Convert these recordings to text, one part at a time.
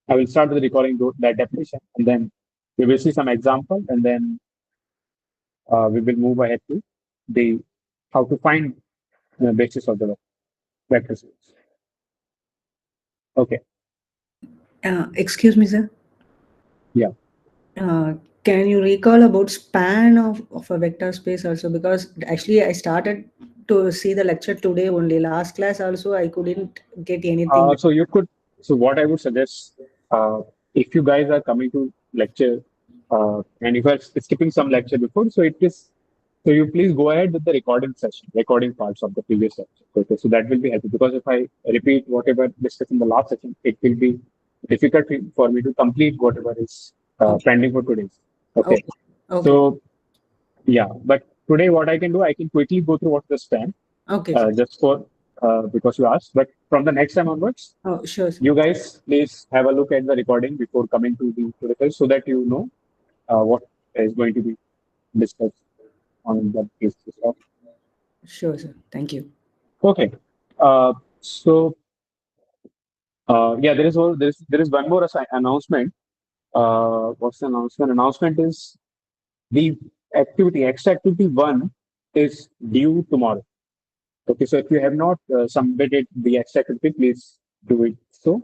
I will start with recalling that definition, and then we will see some example, and then we will move ahead to the how to find the basis of the vector space. Okay. Excuse me, sir. Yeah. Can you recall about span of a vector space also? Because actually I started to see the lecture today only. Last class also I couldn't get anything. So you could. So what I would suggest, if you guys are coming to lecture, and if you are skipping some lecture before, so it is. So you please go ahead with the recording session, recording parts of the previous lecture. Okay, so that will be helpful because if I repeat whatever discussed in the last session, it will be difficult for me to complete whatever is pending for today. Okay. Okay. So yeah, but today what I can do, I can quickly go through what's the span, Okay. just for because you asked. But from the next time onwards, Oh, sure. Sir. you guys please have a look at the recording before coming to the tutorial so that you know what is going to be discussed on the basis of. Sure, sir. Thank you. Okay. So yeah, there is one more announcement. What's the announcement? Announcement is the activity, extra activity one is due tomorrow. Okay, so if you have not submitted the extra activity, please do it. So,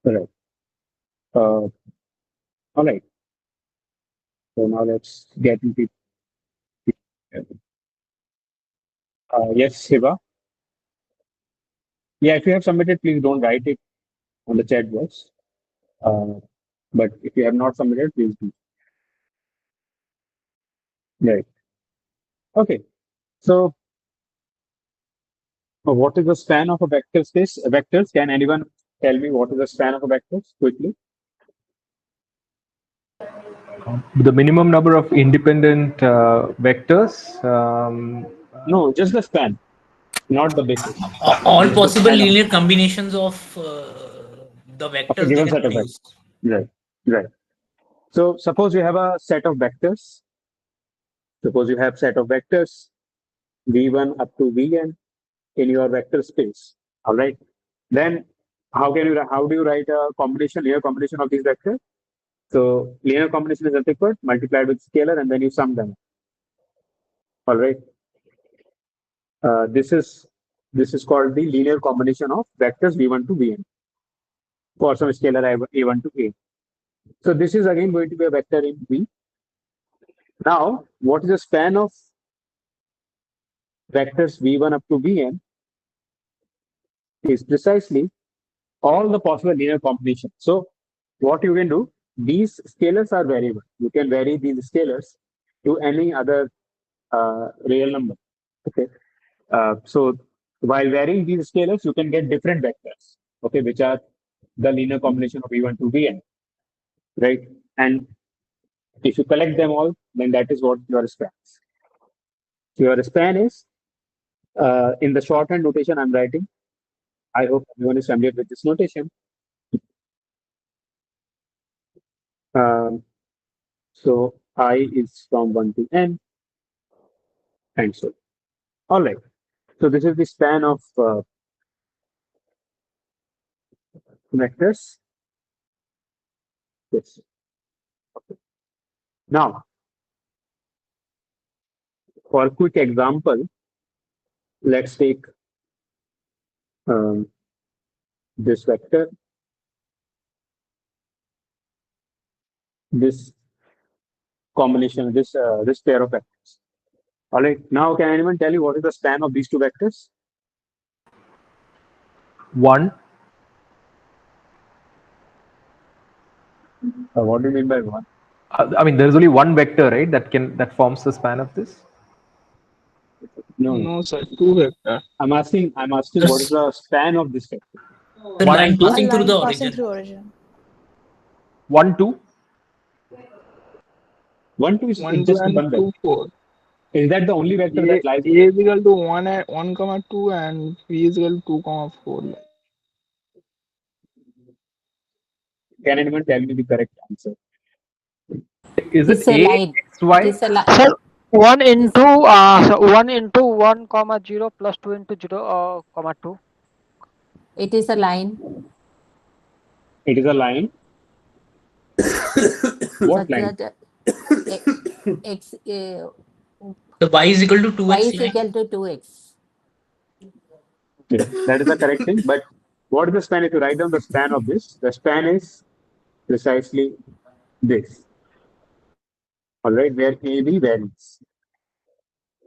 correct. All right. So now let's get into. Yes, Shiva. Yeah, if you have submitted, please don't write it on the chat box. But if you have not submitted, please do. Right. Okay. So, what is the span of a vector space? Vectors. Can anyone tell me what is the span of a vector quickly? The minimum number of independent vectors. No, just the span, not the basis. All Just the possible span of linear combinations of the a vectors they given can set of vectors. produce. Right. Right. So suppose you have a set of vectors. Suppose you have set of vectors v1 up to vn in your vector space. All right. Then how do you write a linear combination of these vectors? So linear combination is nothing but multiplied with scalar and then you sum them. All right. This is called the linear combination of vectors v1 to vn for some scalar a1 to a. So this is again going to be a vector in V. Now, what is the span of vectors v1 up to vn is precisely all the possible linear combinations. So what you can do, these scalars are variable. You can vary these scalars to any other real number. Okay. So while varying these scalars, you can get different vectors. Okay, which are the linear combination of v1 to vn, right? And if you collect them all, then that is what your span is. Your span is in the shorthand notation I'm writing. I hope everyone is familiar with this notation. So I is from 1 to n, and so. All right. So this is the span of vectors. Yes. Okay. Now, for a quick example, let's take this vector, this combination, this pair of vectors. All right. Now, can anyone tell you what is the span of these two vectors? 1. What do you mean by 1? I mean, there is only one vector, right? That forms the span of this. No, sir, 2 vector. I'm asking what is the span of this vector? The One line and two? passing through the passing origin. through origin. 1, 2. 1, 2 is 1, just 2, one and vector. 2, 4. Is that the only vector A that lies? is equal to 1, 2, and B is equal to 2, 4. Can anyone tell me the correct answer? Is It's it a line. X, Y? It is a line. Sir, 1 into 1 into 1 comma 0 plus 2 into 0 comma 2. It is a line. It is a line. What Such line? that x The y is equal to y 2x is line. equal to 2x. Yeah, that is the correct thing. But what is the span? If you write down the span of this, the span is precisely this. All right, where AB varies.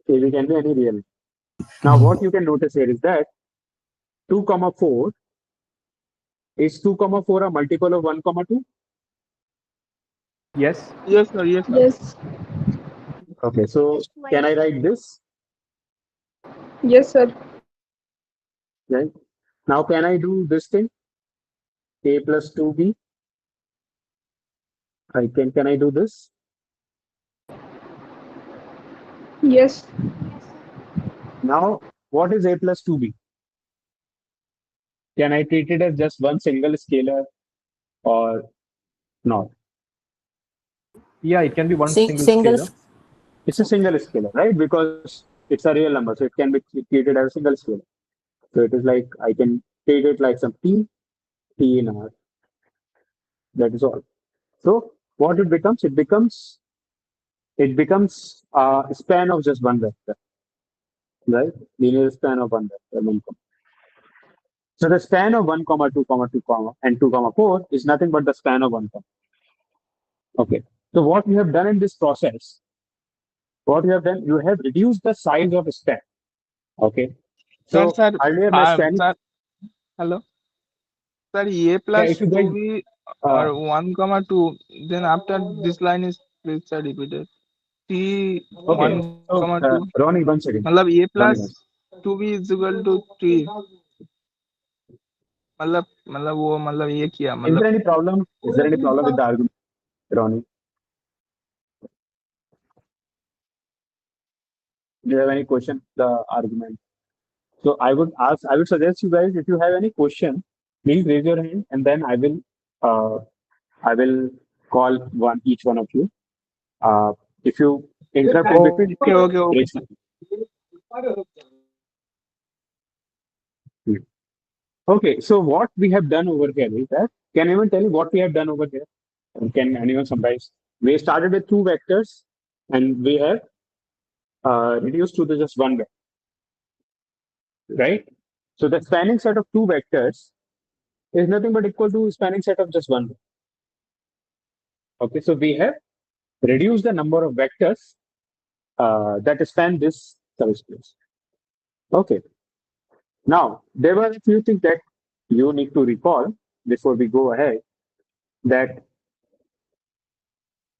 AB can be any real. Now, what you can notice here is that 2 comma 4 is 2 comma 4 a multiple of 1 comma 2? Yes. Yes, sir. Yes, sir. Yes. Okay, so can I write this? Yes, sir. Right. Now, can I do this thing? A plus 2B. Can I do this? Yes. Now, what is A plus 2B? Can I treat it as just one single scalar or not? Yeah, it can be one single Single scalar. It's a single scalar, right? Because it's a real number, so it can be treated as a single scalar. So it is like I can treat it like some T in R. That is all. So what it becomes? It becomes a span of just one vector, right? Linear span of one vector, 1 comma. So the span of 1 comma 2 comma 2 comma and 2 comma 4 is nothing but the span of 1 comma. Okay. So what you have done in this process, what you have done, you have reduced the size of a span. Okay. Sir, So earlier my span, sir, hello. Sir, A yeah, plus if you guys, 2B uh, or 1 comma 2. Then after this line is please sir repeated. T okay. 1 So comma 2. Ronnie, once again, मतलब A Ronnie, plus 2B is equal to 3. मतलब वो मतलब ये किया is मतलब there any problem? Is there any problem with the argument, Ronnie? Do you have any question? The argument. So I would suggest you guys, if you have any question, please raise your hand, and then uh, I will call each one of you. If you interrupt in between, okay okay okay. raise your hand. Okay, so what we have done over here is that, can anyone tell me what we have done over here? Can anyone summarize? We started with two vectors and we have reduced to the just one vector, right? So the spanning set of two vectors is nothing but equal to spanning set of just one vector. Okay, so we have reduced the number of vectors that span this subspace. Okay, now there were a few things that you need to recall before we go ahead, that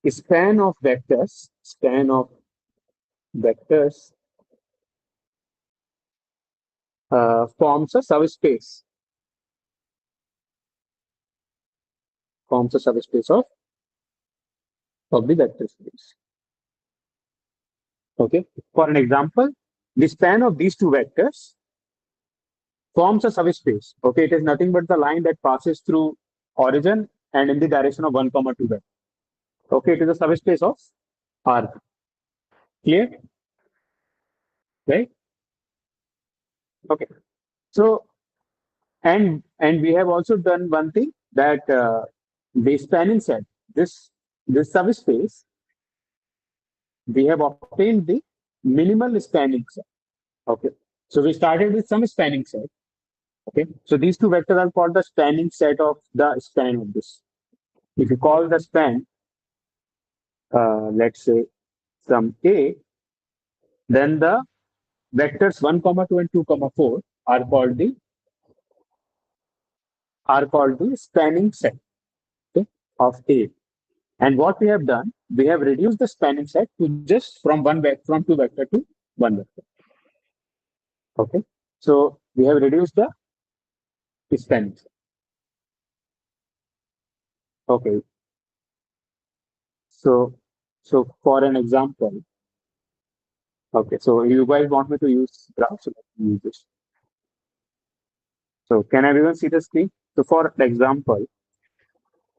span of vectors forms a subspace of the vector space. Okay, for an example, the span of these two vectors forms a subspace. Okay, it is nothing but the line that passes through origin and in the direction of 1 comma 2 vector. Okay, it is a subspace of R. Clear? Right? Okay. So and we have also done one thing, that the spanning set, this subspace, we have obtained the minimal spanning set. Okay. So we started with some spanning set. Okay. So these two vectors are called the spanning set of the span of this. If you call the span, let's say some A, then the vectors 1 comma 2 and 2 comma 4 are called the spanning set, okay, of A. And what we have done, we have reduced the spanning set to just from from two vector to one vector. Okay, so we have reduced the spanning set. Okay, so for an example, okay, so you guys want me to use graph, so let me use this. So can everyone see the screen? So for example,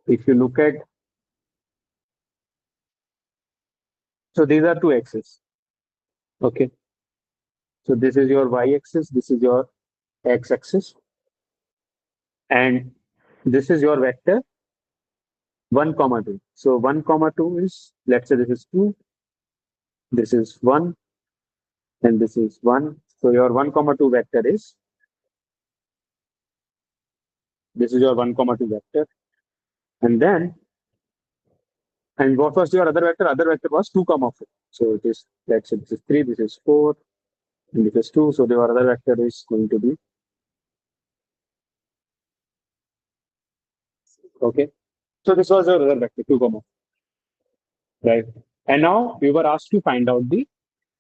if you look at, so these are two axes. Okay, so this is your y axis, this is your x axis, and this is your vector 1, 2. So 1, 2 is, let's say this is 2, this is 1, and this is 1. So your 1, 2 vector is, this is your 1, 2 vector. And then, and what was your other vector? Other vector was 2, 4. So it is, let's say this is 3, this is 4, and this is 2. So your other vector is going to be, okay. So this was your other vector, 2, 4. Right. And now we were asked to find out the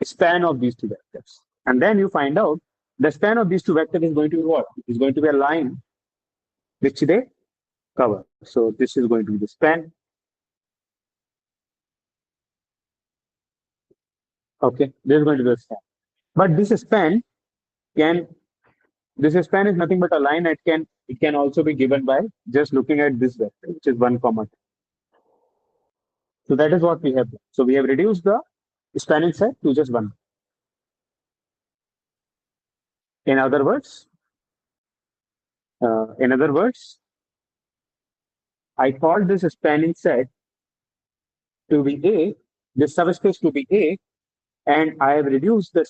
span of these two vectors. And then you find out the span of these two vectors is going to be what? It is going to be a line which they cover. So this is going to be the span. Okay, this is going to be the span. But this span is nothing but a line. It can also be given by just looking at this vector, which is 1, 2. So that is what we have done. So we have reduced the spanning set to just 1. In other words, I called this spanning set to be A, this subspace to be A, and I have reduced the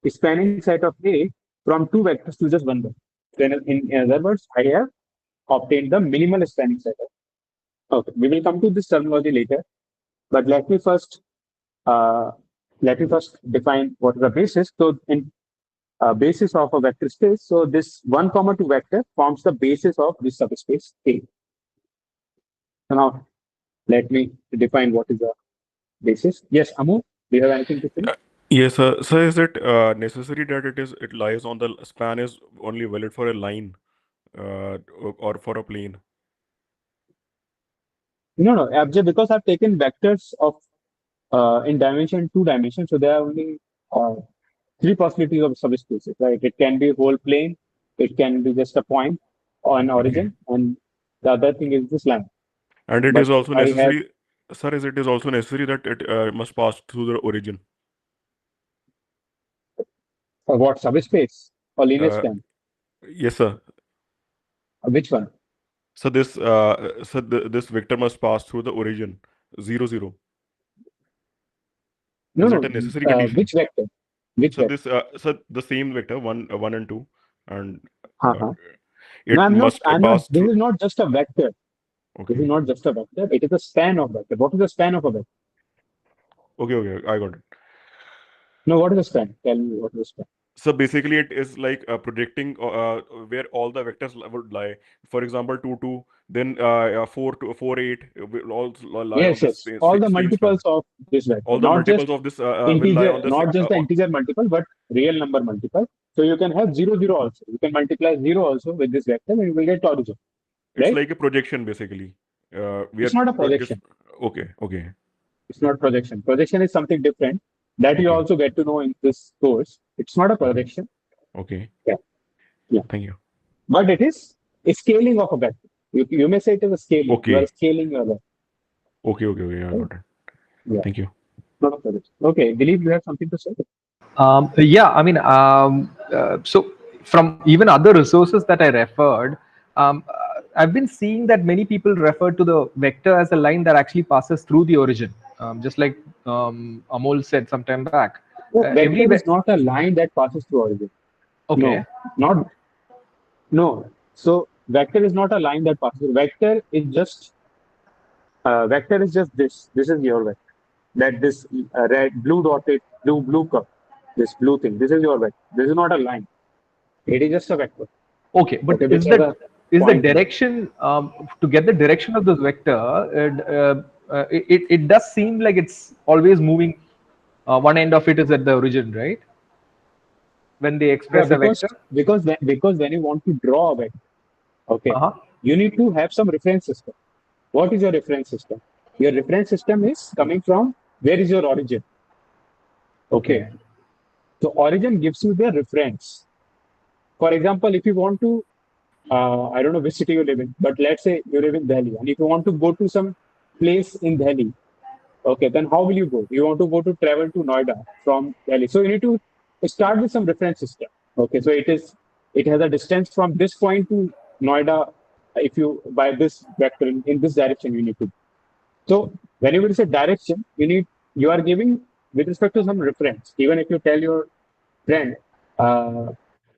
spanning set of A from 2 vectors to just 1 vector. Then in other words, I have obtained the minimal spanning set. Okay, we will come to this terminology later, but let me first define what is the basis. So in basis of a vector space, so this 1, 2 vector forms the basis of this subspace A. So now let me define what is the basis. Yes, Amu, do you have anything to say? Yes, sir. So is it necessary that it lies on the span is only valid for a line or for a plane? No, because I've taken vectors of in dimension 2 dimensions, so there are only 3 possibilities of subspaces, right? It can be whole plane, it can be just a point or an origin, and the other thing is this line. And it But is also I have- necessary, sir, is it is also necessary that it must pass through the origin? What subspace or linear Uh, span? Yes, sir. Which one? So this this vector must pass through the origin 0, 0. No, Is no. it a necessary condition? Which vector? Which So vector? this so the same vector 1, 1 and 2, and Uh-huh. it No, must pass this through. is not just a vector. This Okay. is not just a vector. It is a span of vector. What is the span of a vector? Okay, I got it. No, what is the span? Tell me what is the span. So basically, it is like projecting where all the vectors would lie. For example, 2, 2, then 4 to 4, 8 will also lie on Yes, this yes. All the same multiples span. of this vector, All the not just multiples of this will lie integer, on the not just the integer multiple, but real number multiple. So you can have 0, 0 also. You can multiply 0 also with this vector, and you will get origin. It's Right? like a projection, basically. It's not a projection. Okay. It's not projection. Projection is something different that you Okay. also get to know in this course. It's not a projection, Okay. Yeah. Thank you. but it is a scaling of a vector. You may say it is a scaling. You Okay. are scaling your vector. Okay. I got it. Yeah. Thank you. Not a projection. Okay, Dilip, you have something to say? Yeah, I mean, so from even other resources that I referred, I've been seeing that many people refer to the vector as a line that actually passes through the origin, just like Amol said some time back. Vector is not a line that passes through origin. Okay. No. So vector is not a line that passes through. Vector is just this. This is your vector. That this red, blue dotted, blue curve, this blue thing. This is your vector. This is not a line. It is just a vector. Okay, but Okay, is which has the a point. direction to get the direction of this vector? It does seem like it's always moving. One end of it is at the origin, right? When they express a vector. Because when you want to draw a vector, okay, you need to have some reference system. What is your reference system? Your reference system is coming from where is your origin? Okay. So origin gives you the reference. For example, if you want to, I don't know which city you live in, but let's say you live in Delhi, and if you want to go to some place in Delhi, okay, then how will you go? You want to travel to Noida from Delhi. So you need to start with some reference system. Okay, so it has a distance from this point to Noida, if you by this vector in this direction, you need to. So whenever you say direction, you are giving with respect to some reference. Even if you tell your friend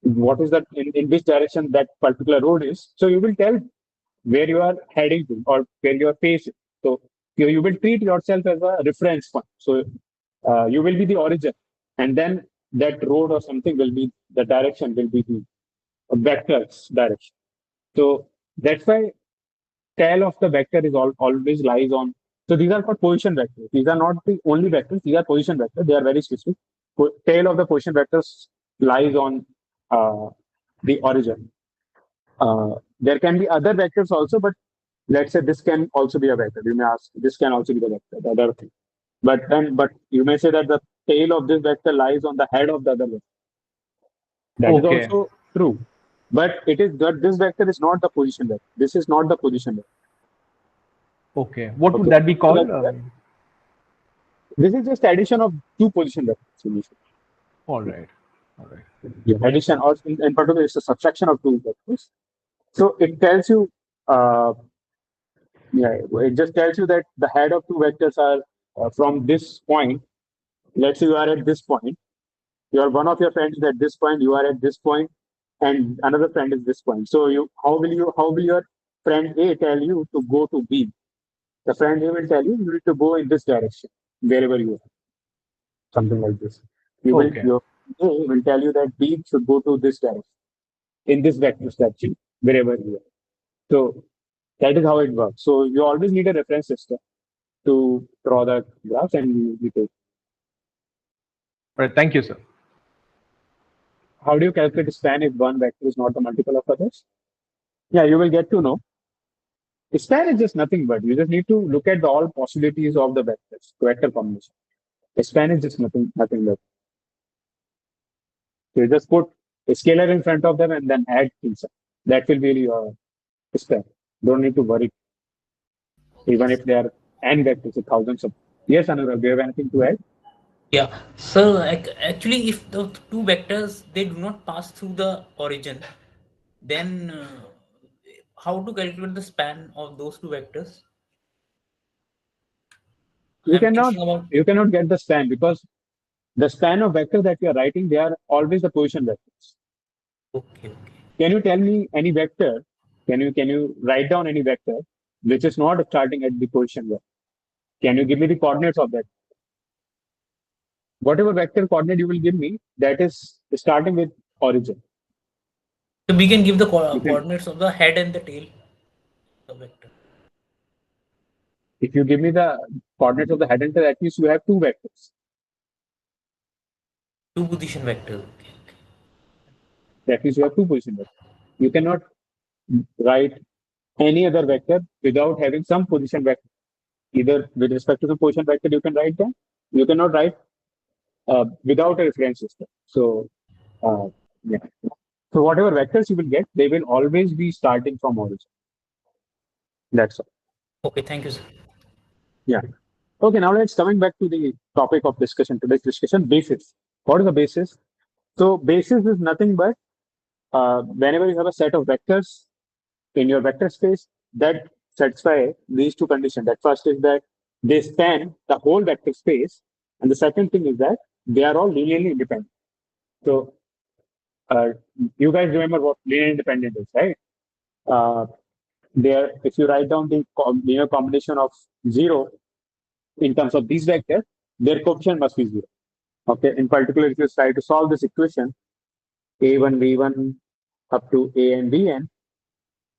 what is that in which direction that particular road is, so you will tell where you are heading to or where you are facing. So you will treat yourself as a reference point. So you will be the origin, and then that road or something will be the direction will be the vector's direction. So that's why tail of the vector is always lies on. So these are called position vectors. These are not the only vectors. These are position vectors. They are very specific. Tail of the position vectors lies on the origin. There can be other vectors also, but let's say this can also be a vector. You may ask, this can also be the vector, the other thing. But you may say that the tail of this vector lies on the head of the other vector. That is Okay. also true. But it is that this vector is not the position vector. This is not the position vector. Okay. What would Okay. that be called? This is just addition of two position vectors. All right. All right. Yeah, addition, or in particular, it's a subtraction of two vectors. So it tells you, it just tells you that the head of two vectors are from this point. Let's say you are at this point. One of your friends is at this point. You are at this point, and another friend is this point. So how will your friend A tell you to go to B? The friend A will tell you need to go in this direction wherever you are. Something like this. Your A will tell you that B should go to this direction in this vector structure wherever you are. So that is how it works. So you always need a reference system to draw the graph, and you take. All right. Thank you, sir. How do you calculate span if one vector is not a multiple of others? Yeah, you will get to know. Span is just nothing but you just need to look at all possibilities of the vectors, vector combination. Span is just nothing but. So you just put a scalar in front of them and then add things. That will be your span. Don't need to worry. Even if there are n vectors, thousands of. Yes, Anurag, do you have anything to add? Yeah. So actually, if the two vectors they do not pass through the origin, then how to calculate the span of those two vectors? You I'm cannot thinking about. you cannot get the span because the span of vectors that you are writing, they are always the position vectors. Okay. Can you tell me any vector? Can you write down any vector which is not starting at the position vector? Can you give me the coordinates of that? Whatever vector coordinate you will give me, that is starting with origin. So we can give the coordinates of the head and the tail of the vector. If you give me the coordinates of the head and tail, at least you have two vectors. Two position vectors. Okay. That means you have two position vectors. You cannot write any other vector without having some position vector. Either with respect to the position vector, you can write them. You cannot write without a reference system. So, yeah. So whatever vectors you will get, they will always be starting from origin. That's all. Okay, thank you, sir. Yeah. Okay, now let's coming back to the topic of discussion, today's discussion, basis. What is the basis? So basis is nothing but whenever you have a set of vectors in your vector space that satisfy these two conditions. That first is that they span the whole vector space, and the second thing is that they are all linearly independent. So you guys remember what linear independent is, right? There, if you write down the linear combination of 0 in terms of these vectors, their coefficient must be 0. Okay. In particular, if you try to solve this equation, a1 v1 up to a and bn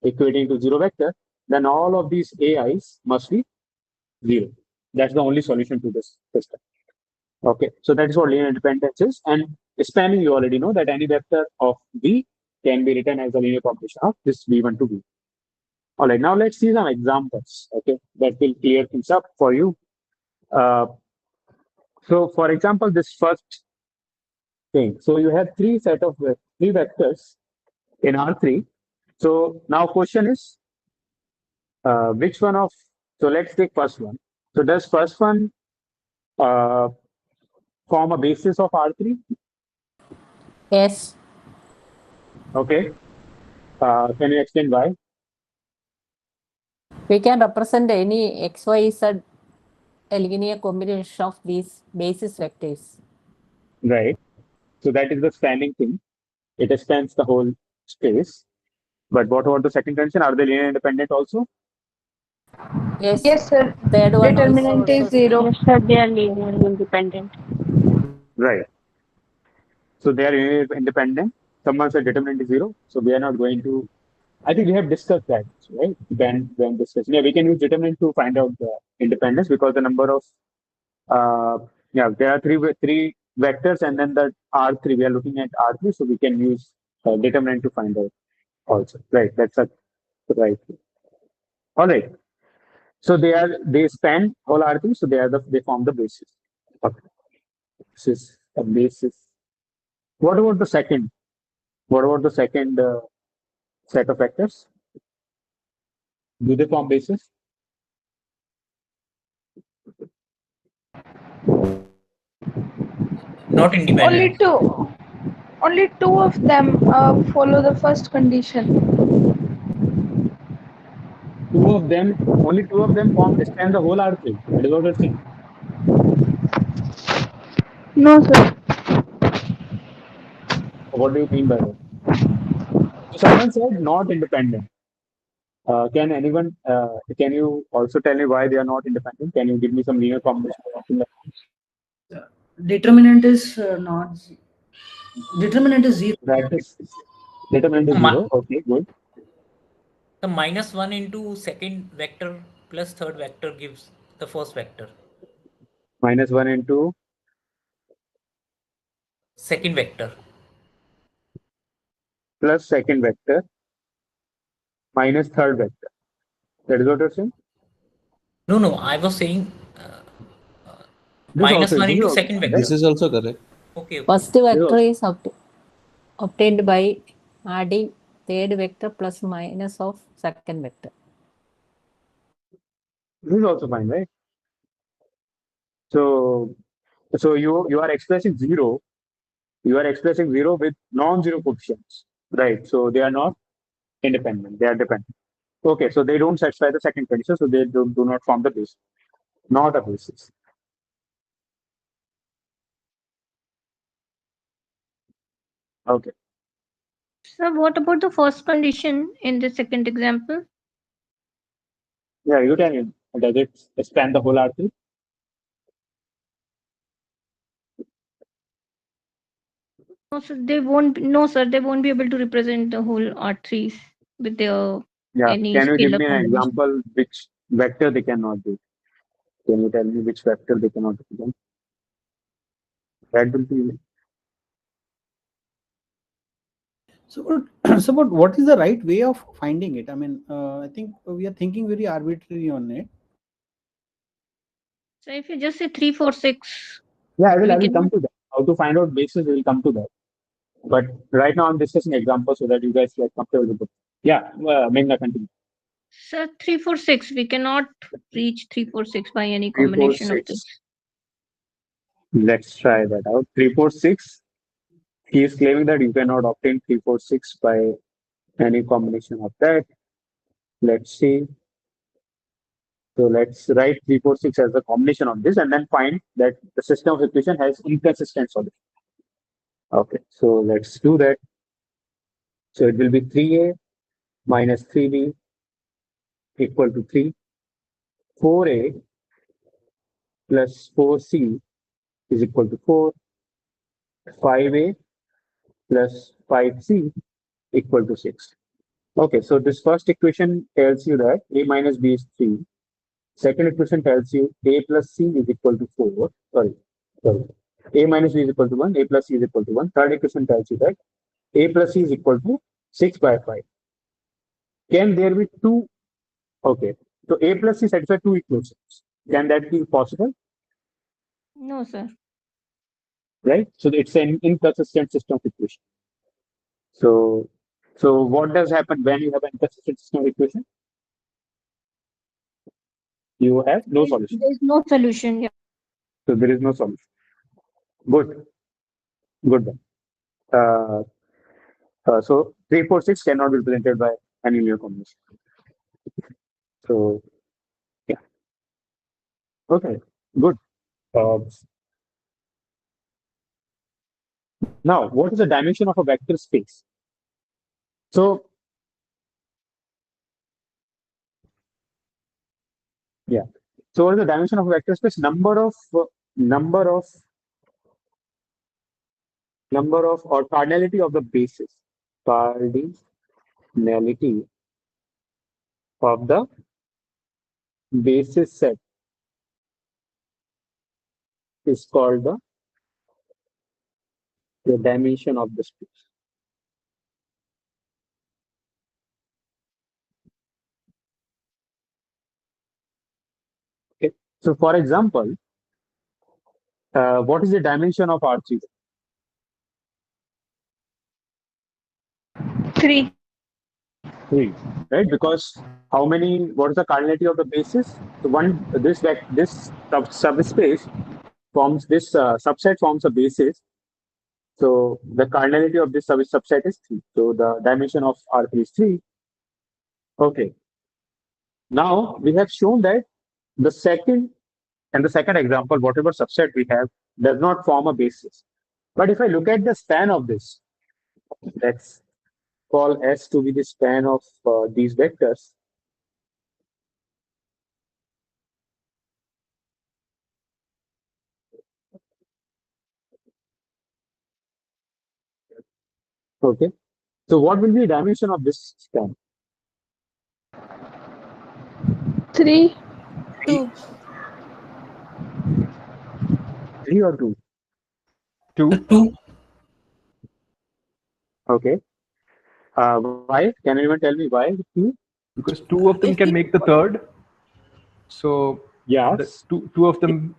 equating to 0 vector, then all of these ai's must be 0. That's the only solution to this system. Okay. So that is what linear independence is. And spanning, you already know that any vector of v can be written as a linear combination of this v1 to v. All right, now let's see some examples, okay, that will clear things up for you. So, for example, this first thing. So you have three vectors in R3. So now question is, which one of? So let's take first one. So does first one form a basis of R3? Yes. Okay. Can you explain why? We can represent any x, y, z a linear combination of these basis vectors. Right. So that is the spanning thing. It spans the whole space. But what about the second condition? Are they linear independent also? Yes. Yes, sir. Third one Determinant is also. zero. Yes, sir, they are linearly independent. Right. So they are linear independent. Someone said determinant is zero. So we are not going to. I think we have discussed that, right? When discussing, yeah, we can use determinant to find out the independence because the number of yeah, there are three vectors and then the R3. We are looking at R3, so we can use determinant to find out also. Right. That's a right. All right. So they span whole R3, so they form the basis. Okay. This is a basis. What about the second? What about the second set of vectors? Do they form basis? Not independent. Only two of them follow the first condition. Only two of them span the whole R3. That is what you're saying. No, sir. What do you mean by that? So someone said not independent. Can you also tell me why they are not independent? Can you give me some linear combination or something like Determinant is not. Determinant is zero. that? Is determinant is zero. Okay, good. The -1 into second vector plus third vector gives the first vector. -1 into Second vector. plus second vector minus third vector. That is what you're saying? No, I was saying This -1 is into also second fine, vector. right? This is also correct. Okay. First This is vector also, is obtained by adding third vector plus minus of second vector. this is also fine, right? So you are expressing zero. You are expressing zero with non-zero coefficients, right? So they are not independent. They are dependent. Okay, so they don't satisfy the second condition, so they do not form the basis. Not a basis. Okay. So what about the first condition in the second example? Yeah, you can. Does it span the whole R3? No, sir, they won't. No, sir, they won't be able to represent the whole R3s with their Yeah. any Can you give scalar me an combination. example which vector they cannot do? Can you tell me which vector they cannot represent? That will be So, so but what is the right way of finding it? I mean, I think we are thinking very arbitrary on it. So if you just say 3, 4, 6, yeah. I we will can. come to that. How to find out basis? We will come to that. But right now I'm discussing examples so that you guys get comfortable with it. Yeah, Meghna, continue. So 3, 4, 6, we cannot reach 3, 4, 6 by any 3, 4, combination of 6. this. Let's try that out. 3, 4, 6. He is claiming that you cannot obtain 3, 4, 6 by any combination of that. Let's see. So let's write 3, 4, 6 as a combination of this and then find that the system of equation has inconsistent solution. Okay, so let's do that. So it will be 3a minus 3b equal to 3. 4a plus 4c is equal to 4. 5a plus 5c equal to 6. Okay, so this first equation tells you that a minus b is 3. Second equation tells you a plus c is equal to 4. Sorry. A minus b is equal to 1, a plus c is equal to 1. Third equation tells you that a plus c is equal to 6 by 5. Can there be two? Okay, so a plus c satisfies two equations. Can that be possible? No, sir. Right? So it's an inconsistent system of equation. So what does happen when you have an inconsistent system of equation? You have no solution. There's no solution. Yeah. So there is no solution. Good. Good then. So 3, 4, 6 cannot be represented by any linear combination. So, yeah. Okay, good. Now, what is the dimension of a vector space? So, yeah. So, what is the dimension of a vector space? Number of or cardinality of the basis. Cardinality of the basis set is called the dimension of the space. Okay. So, for example, what is the dimension of R3? 3. 3, right? Because how many? What is the cardinality of the basis? So, this subspace forms this subset forms a basis. So, the cardinality of this subset is 3. So, the dimension of R3 is 3. Okay. Now we have shown that the second example, whatever subset we have, does not form a basis. But if I look at the span of this, let's call S to be the span of these vectors. Okay. So what will be the dimension of this span? 3. 2. 3 or 2? 2. 2. Okay. Why? Can anyone tell me why 2? Because 2 of them can make the third. So Yes. the two of them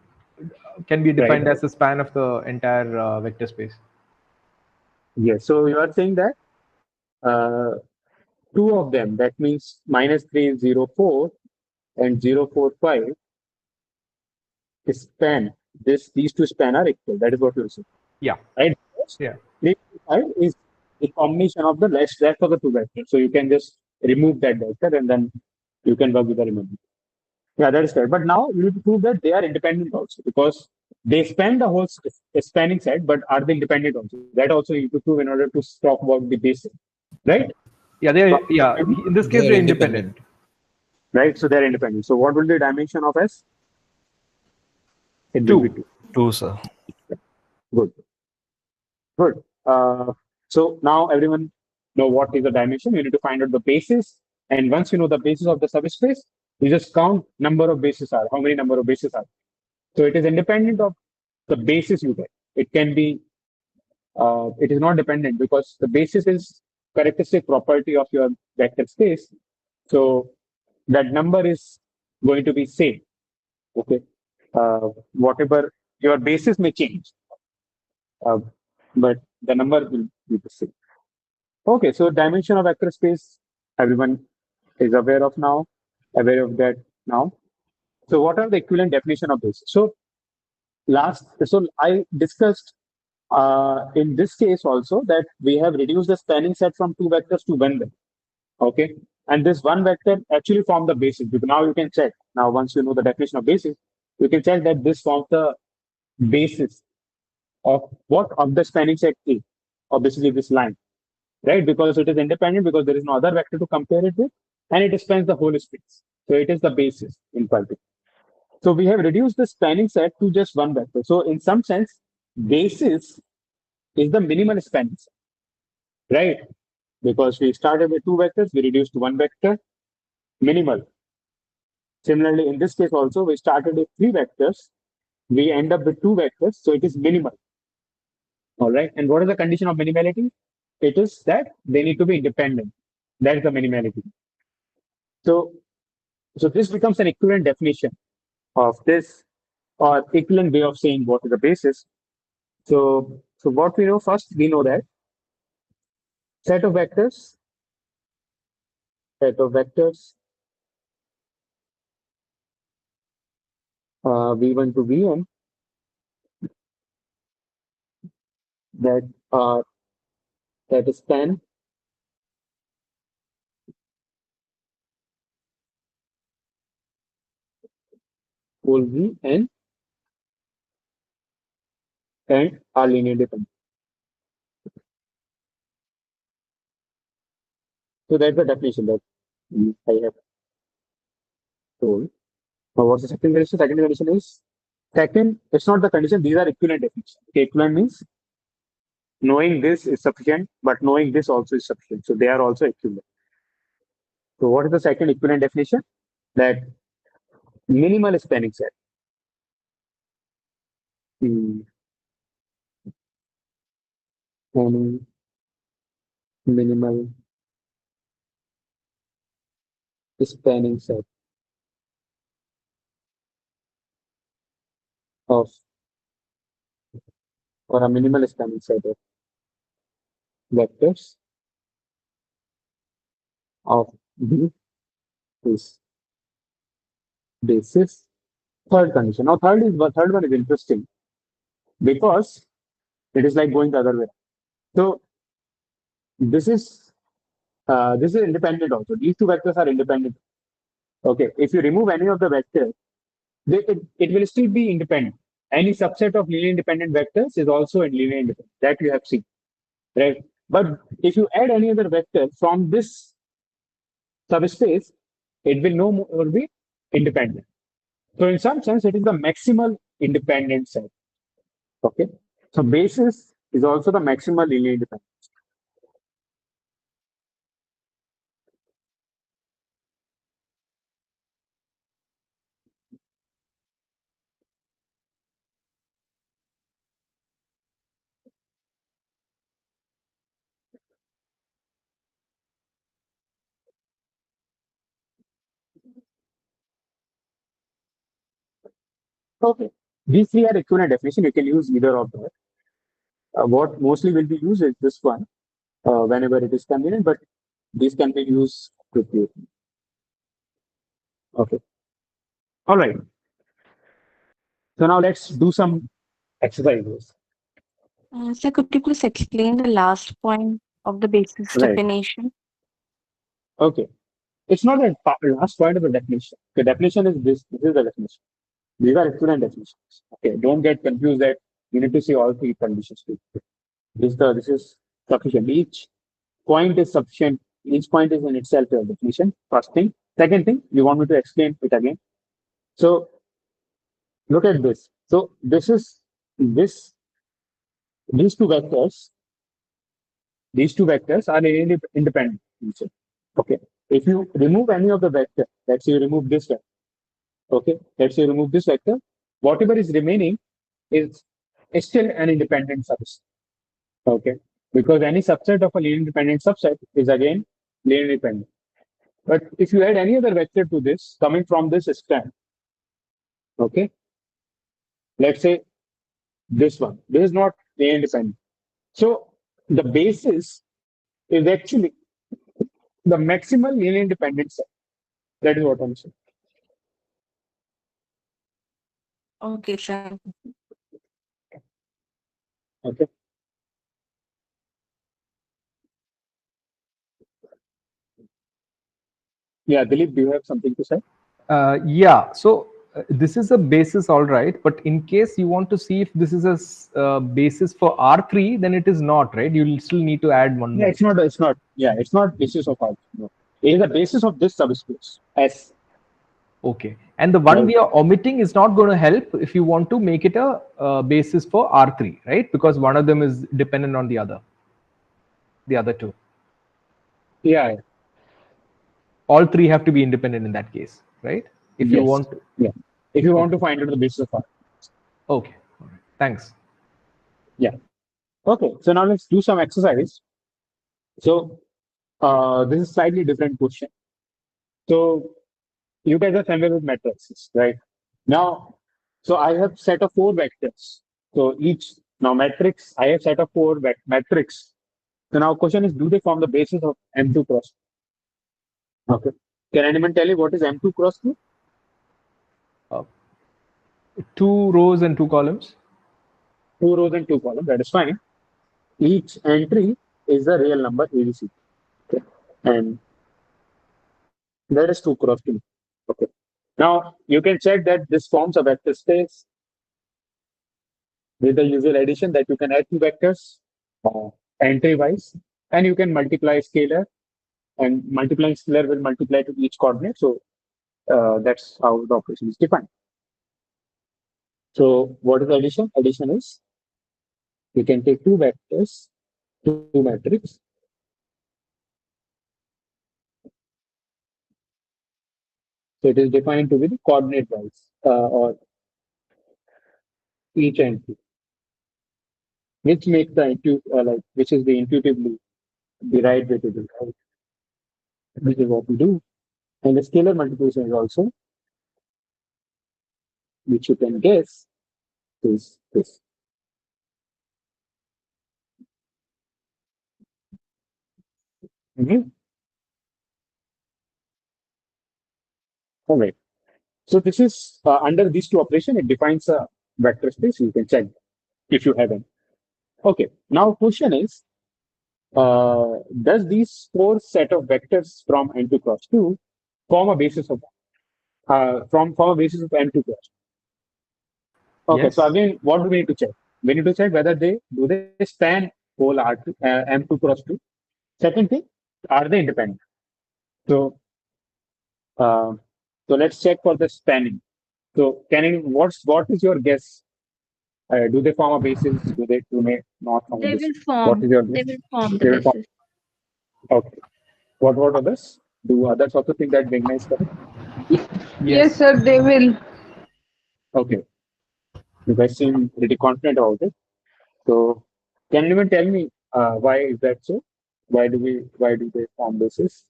can be defined Right. as the span of the entire vector space. Yes. So you are saying that 2 of them, that means -3, 0, 4 and 0, 4, 5 span. These two span are equal. That is what you're saying. Yeah. Right? Yeah. 3, 5 is the combination of the rest of the two vectors. So you can just remove that vector and then you can work with the remainder. Yeah, that is correct. But now you need to prove that they are independent also, because they span the whole spanning set, but are they independent also? That also you need to prove in order to talk about the basis, right? Yeah, in this case, they're independent. Right, so they're independent. So what will be the dimension of S? It will be 2. 2, sir. Good. Good. So now everyone know what is the dimension. You need to find out the basis, and once you know the basis of the subspace, you just count number of bases are. How many number of bases are? So it is independent of the basis you get. It can be. It is not dependent because the basis is characteristic property of your vector space. So that number is going to be same. Okay. Whatever your basis may change, but the number will be the same. Okay, so dimension of vector space, everyone is aware of that now. So what are the equivalent definition of this? So I discussed in this case also that we have reduced the spanning set from 2 vectors to 1 vector. Okay, and this 1 vector actually forms the basis. Because now you can check. Now once you know the definition of basis, you can check that this forms the basis of what of the spanning set A, or basically this line, right? Because it is independent, because there is no other vector to compare it with, and it spans the whole space. So it is the basis in particular. So we have reduced the spanning set to just 1 vector. So in some sense, basis is the minimal spanning set, right? Because we started with 2 vectors, we reduced to 1 vector, minimal. Similarly, in this case also, we started with 3 vectors, we end up with 2 vectors, so it is minimal. All right. And what is the condition of minimality? It is that they need to be independent. That is the minimality. So this becomes an equivalent definition of this, or equivalent way of saying what is the basis. So what we know first, we know that set of vectors v1 to vn that span will be n and are linear dependent. So that's the definition that I have told. Now, what's the second condition? Second condition is second, it's not the condition, these are equivalent definitions. Okay, equivalent means knowing this is sufficient, but knowing this also is sufficient. So they are also equivalent. So what is the second equivalent definition? That minimal spanning set. Any minimal spanning set of or a minimal spanning set of vectors of B is basis. Third condition. Now third one is interesting because it is like going the other way. So this is independent also. These two vectors are independent. Okay, if you remove any of the vectors, it will still be independent. Any subset of linear independent vectors is also in linear independent. That you have seen, right? But if you add any other vector from this subspace, it will no more be independent. So in some sense, it is the maximal independent set. Okay, so basis is also the maximal linear independence. Okay, these three are equivalent definition. You can use either of them. What mostly will be used is this one whenever it is convenient, but these can be used quickly. Okay. All right. So now let's do some exercises. Sir, could you please explain the last point of the basis Right. definition? Okay. It's not the last point of the definition. The definition is this. This is the definition. These are equivalent definitions. Okay. Don't get confused that you need to see all three conditions. This is sufficient. Each point is sufficient. Each point is in itself a definition. First thing. Second thing, you want me to explain it again. So look at this. So this is this. These two vectors are independent. Okay. If you remove any of the vector, let's say you remove this vector. Okay. Let's say you remove this vector. Whatever is remaining is still an independent subset. Okay. Because any subset of a linear independent subset is again linear independent. But if you add any other vector to this coming from this strand, okay. Let's say this one. This is not linear independent. So the basis is actually the maximal linear independent set. That is what I'm saying. Okay, sir. Okay. Yeah, Dilip, do you have something to say? Yeah. So this is a basis, all right. But in case you want to see if this is a basis for R3, then it is not, right? You'll still need to add one Yeah, more. it's not. It's not. Yeah, it's not basis of R. No, it is the basis of this subspace S. Okay. And the one Right. we are omitting is not going to help if you want to make it a basis for R3, right? Because one of them is dependent on the other two. Yeah. All three have to be independent in that case, right? If you Yes. want to. Yeah. If you want to find out the basis of R. Okay. All right. Thanks. Yeah. Okay. So now let's do some exercise. So this is slightly different question. So you guys are familiar with matrices, right? Now, so I have set of 4 vectors. So now matrix, I have set of 4 matrix. So now question is, do they form the basis of M2 cross? Okay. Can anyone tell you what is M2 cross 2? 2 rows and 2 columns. 2 rows and 2 columns. That is fine. Each entry is a real number ABC. Okay. And that is 2 cross 2. Okay. Now, you can check that this forms a vector space with the usual addition that you can add two vectors entry wise, and you can multiply scalar, and multiplying scalar will multiply to each coordinate. So that's how the operation is defined. So what is addition? Addition is you can take two vectors, two matrix. So it is defined to be the coordinate wise or each entry, which makes the which is the intuitively the right way to do, right? Which is what we do. And the scalar multiplication is also, which you can guess, is this. All right. So this is under these two operations, it defines a vector space. You can check if you have any. Okay. Now question is, does these four set of vectors from M2 cross 2 form a basis of form a basis of M2 cross 2? Okay. Yes. So again, what do we need to check? We need to check whether they span whole R2, M2 cross 2. Second thing, are they independent? So let's check for the spanning. So what is your guess? Do they form a basis? Do they not form a They basis? will form. What is your They guess? will form the They will form. basis. Okay. What others? Do others also think that Vigna is correct? Yes, sir, they will. Okay. You guys seem pretty confident about it. So can anyone tell me why is that so? Why do they form basis?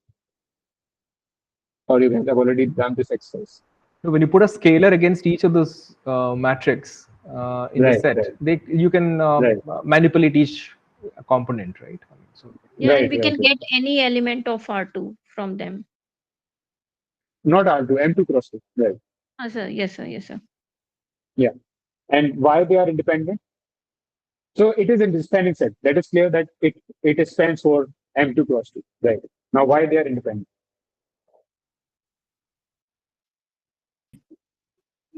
Or you guys have already done this exercise? So when you put a scalar against each of those matrix in the Right, set, right. you can Right. manipulate each component, right? So Yeah, Right, and we right, can right. get any element of R2 from them. Not R2, M2 cross 2. Right. Sir. Yes, sir. Yes, sir. Yeah. And why they are independent? So it is in the spanning set. That is clear that it spans for M2 cross 2. Right. Now why they are independent?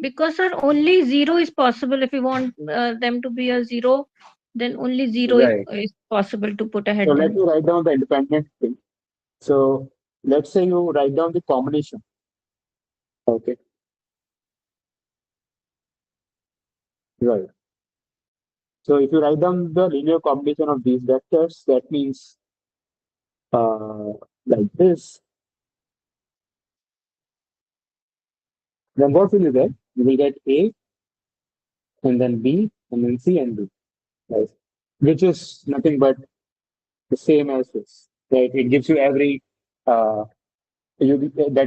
Because sir, only 0 is possible. If you want them to be a 0, then only 0 Right. is possible to put ahead So let them. me write down the independent thing. So let's say you write down the combination. Okay. Right. So if you write down the linear combination of these vectors, that means like this. Then what will you get? You will get A, and then B, and then C and D, right? Which is nothing but the same as this, right? It gives you every that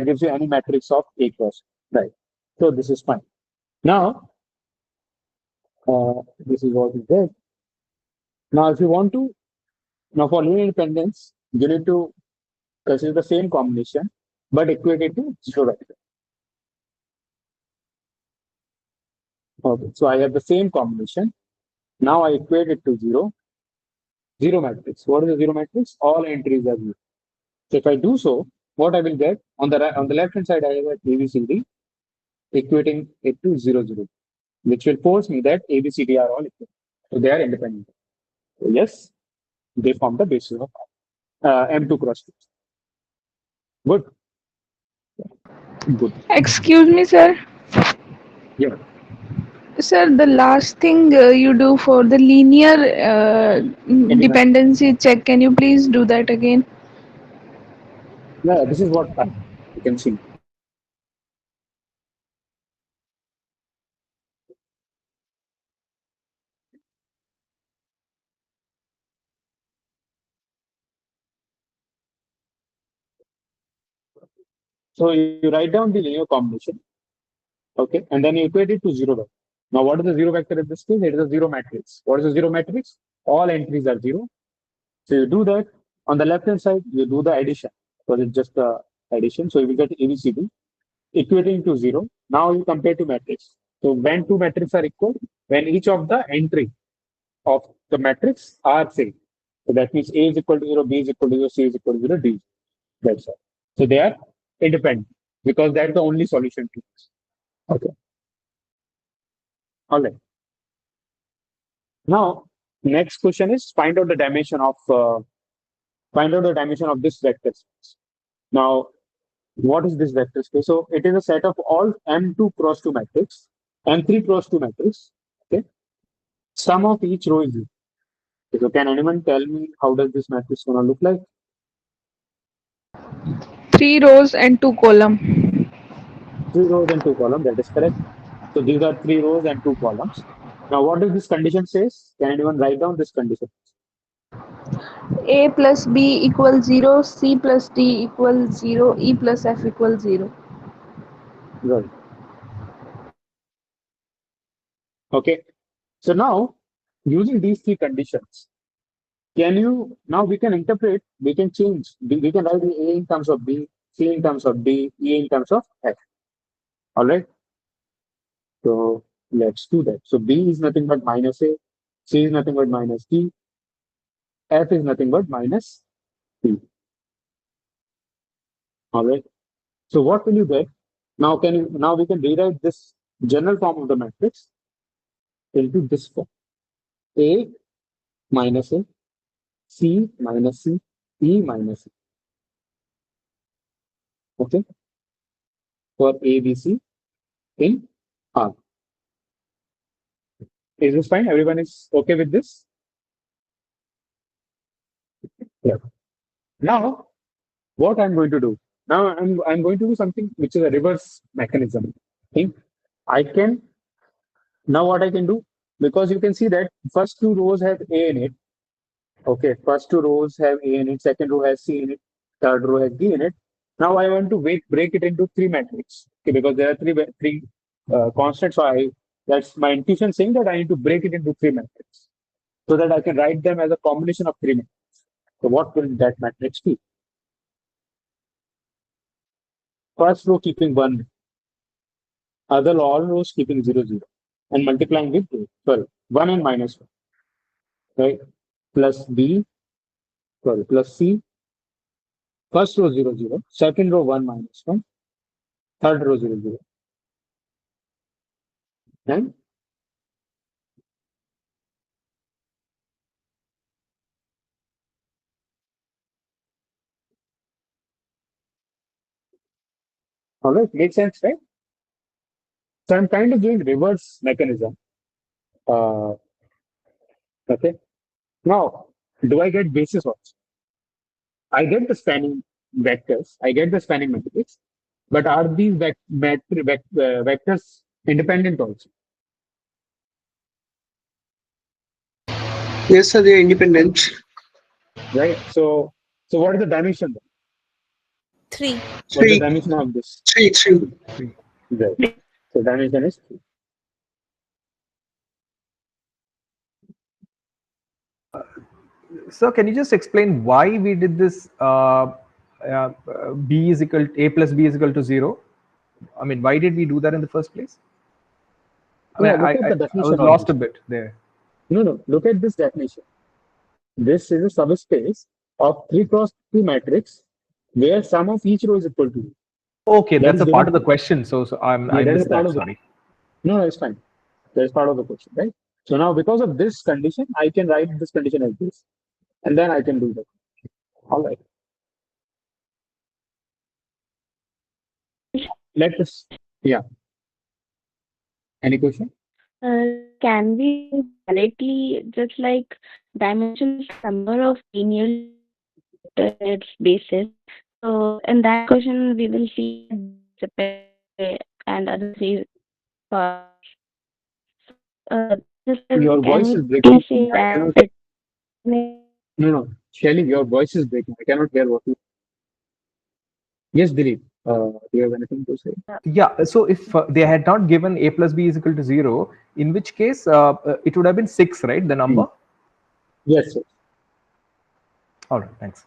gives you any matrix of A cross, right? So this is fine. Now, this is what we get. Now, if you want to, now for linear independence, you need to consider the same combination, but equate it to zero vector. Okay, so I have the same combination. Now I equate it to zero matrix. What is the zero matrix? All entries are zero. So if I do so, what I will get on the left hand side, I have ABCD equating it to 0, 0, which will force me that ABCD are all equal. So they are independent. So yes, they form the basis of M2 cross 2. Good. Good. Excuse me, sir. Yeah. Sir, the last thing you do for the linear dependency check, can you please do that again? Yeah, this is what you can see. So you write down the linear combination, okay, and then you equate it to zero vector. Now, what is the zero vector in this case? It is a zero matrix. What is a zero matrix? All entries are zero. So you do that. On the left hand side, you do the addition, because it's just the addition. So you will get ABCD equating to zero. Now you compare two matrices. So when two matrices are equal, when each of the entry of the matrix are same. So that means A is equal to 0, B is equal to 0, C is equal to 0, D. That's all. So they are independent because that's the only solution to this. Okay. All right. Now, next question is find out the dimension of this vector space. Now, what is this vector space? So it is a set of all M2 cross 2 matrix, M3 cross 2 matrix. Okay. Sum of each row is zero. So can anyone tell me how does this matrix gonna look like? 3 rows and 2 column. 3 rows and 2 columns. That is correct. So these are 3 rows and 2 columns. Now, what does this condition says? Can anyone write down this condition? A plus B equals 0, C plus D equals 0, E plus F equals 0. Right. Okay. So now, using these three conditions, we can interpret, we can change, we can write A in terms of B, C in terms of D, E in terms of F. All right. So let's do that. So B is nothing but minus A, C is nothing but minus D, F is nothing but minus D. All right. So what will you get? Now we can rewrite this general form of the matrix into this form. A minus A, C minus C, E minus E. Okay. For A, B, C in R. Is this fine? Everyone is okay with this? Yeah. Now, what I'm going to do? Now I'm going to do something which is a reverse mechanism. Okay? Now what I can do, because you can see that first 2 rows have A in it. Okay, first 2 rows have A in it, second row has C in it, third row has D in it. Now I want to break it into 3 matrices. Okay, because there are three constants. So that's my intuition saying that I need to break it into 3 matrices so that I can write them as a combination of 3 matrices. So what will that matrix be? First row keeping 1, other all rows keeping 0, 0, and multiplying with 1 and minus 1, right? Plus B, plus C. First row 0, 0, second row 1 minus 1, third row 0, 0, and all right, makes sense, right? So I'm kind of doing reverse mechanism. Okay. Now, do I get basis also? I get the spanning vectors, I get the spanning matrix, but are these vectors independent also? Yes, sir, they are independent. Right. So what is the dimension then? 3. What's the dimension of this? 3. Right. So dimension is 3. So can you just explain why we did this B is equal to A plus B is equal to 0? I mean, why did we do that in the first place? I mean, I was lost a bit there. No, look at this definition. This is a subspace of 3 cross 2 matrix where sum of each row is equal to 0. Okay, that's a part of the question. So I missed that. Sorry. No, it's fine. That's part of the question, right? So now, because of this condition, I can write this condition as this, and then I can do that. All right. Let us. Yeah. Any question? Can we directly just like dimension number of linear its basis? So in that question, we will see and other three parts. Your voice is breaking. No, Shelly, your voice is breaking. I cannot hear what you. Yes, Dilip. Do you have anything to say? Yeah. So if they had not given A plus B is equal to 0, in which case it would have been 6, right? The number. Yes, sir. All right. Thanks.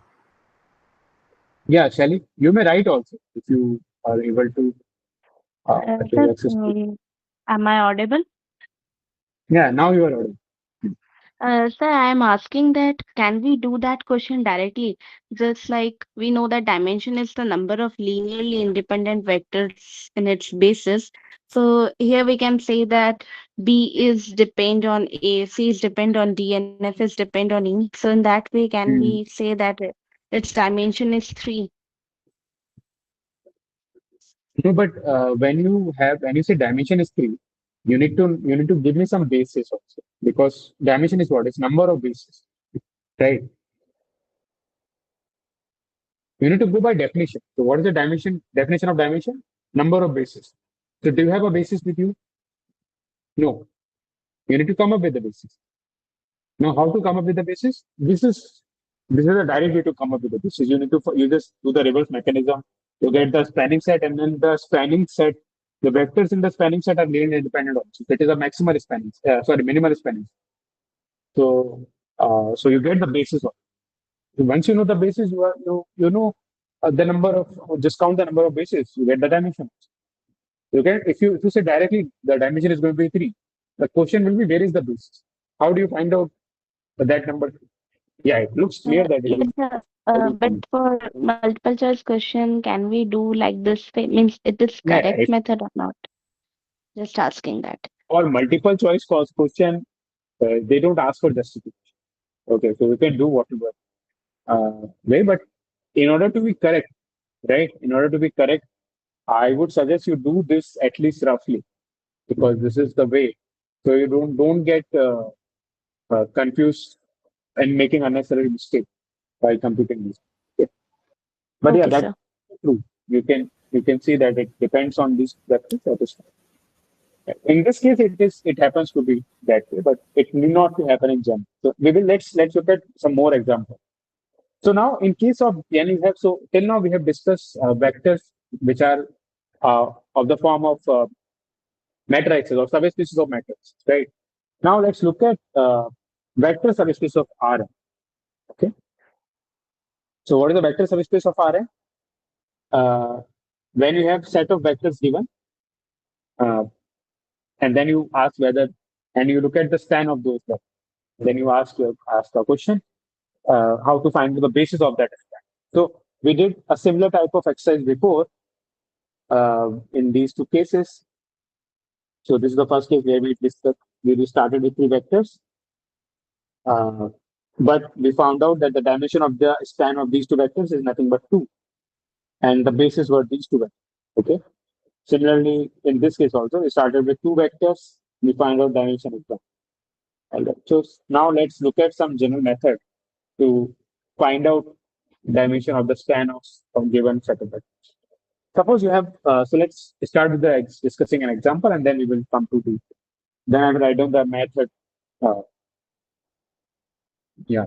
Yeah, Shelly, you may write also if you are able to. Am I audible? Yeah, now you are audible. Sir, I am asking that can we do that question directly? Just like we know that dimension is the number of linearly independent vectors in its basis. So here we can say that B is depend on A, C is depend on D, and F is depend on E. So in that way, can we Hmm. say that its dimension is 3? No, but when you say dimension is three, you need to give me some basis also, because dimension is what? It's number of bases, right? You need to go by definition. So what is the definition of dimension? Number of bases. So do you have a basis with you? No. You need to come up with the basis. Now, how to come up with the basis? This is a direct way to come up with the basis. You just do the reverse mechanism. You get the spanning set, and then the spanning set, the vectors in the spanning set are linearly independent also. That is a maximal spanning, minimal spanning. So, so you get the basis of. Once you know the basis, you know the number of, just count the number of bases. You get the dimension. You get, if you say directly the dimension is going to be three, the question will be, where is the basis? How do you find out that number? Yeah, it looks clear that it Yes, is. sir. How do you But find it? for multiple choice question, can we do like this way? Means it is Yeah, correct method or not? Just asking that. for multiple choice course question, they don't ask for justification. Okay, so we can do whatever way, but in order to be correct, right? In order to be correct, I would suggest you do this at least roughly, because this is the way. So you don't get confused and making unnecessary mistake by computing this. Okay. But yeah, Okay, that's sir. true. You can see that it depends on these vectors. That is fine. In this case, it happens to be that way, but it need not to happen in general. So let's look at some more examples. So now, in case of when you have, so till now we have discussed vectors which are of the form of matrices or subspecies of matrices, right? Now let's look at vector subspace of Rn. Okay. So what is the vector subspace of Rn? When you have set of vectors given, uh, and then you ask whether, and you look at the span of those vectors. Then you ask a question, how to find the basis of that span. So we did a similar type of exercise before in these two cases. So this is the first case where we started with three vectors, uh, but we found out that the dimension of the span of these two vectors is nothing but two, and the basis were these two vectors. Okay. Similarly, in this case also, we started with two vectors. We find out dimension is one. Alright. So now let's look at some general method to find out dimension of the span of given set of vectors. Suppose you have, so let's start with discussing an example, and then we will come to the, then I will write down the method, uh, yeah,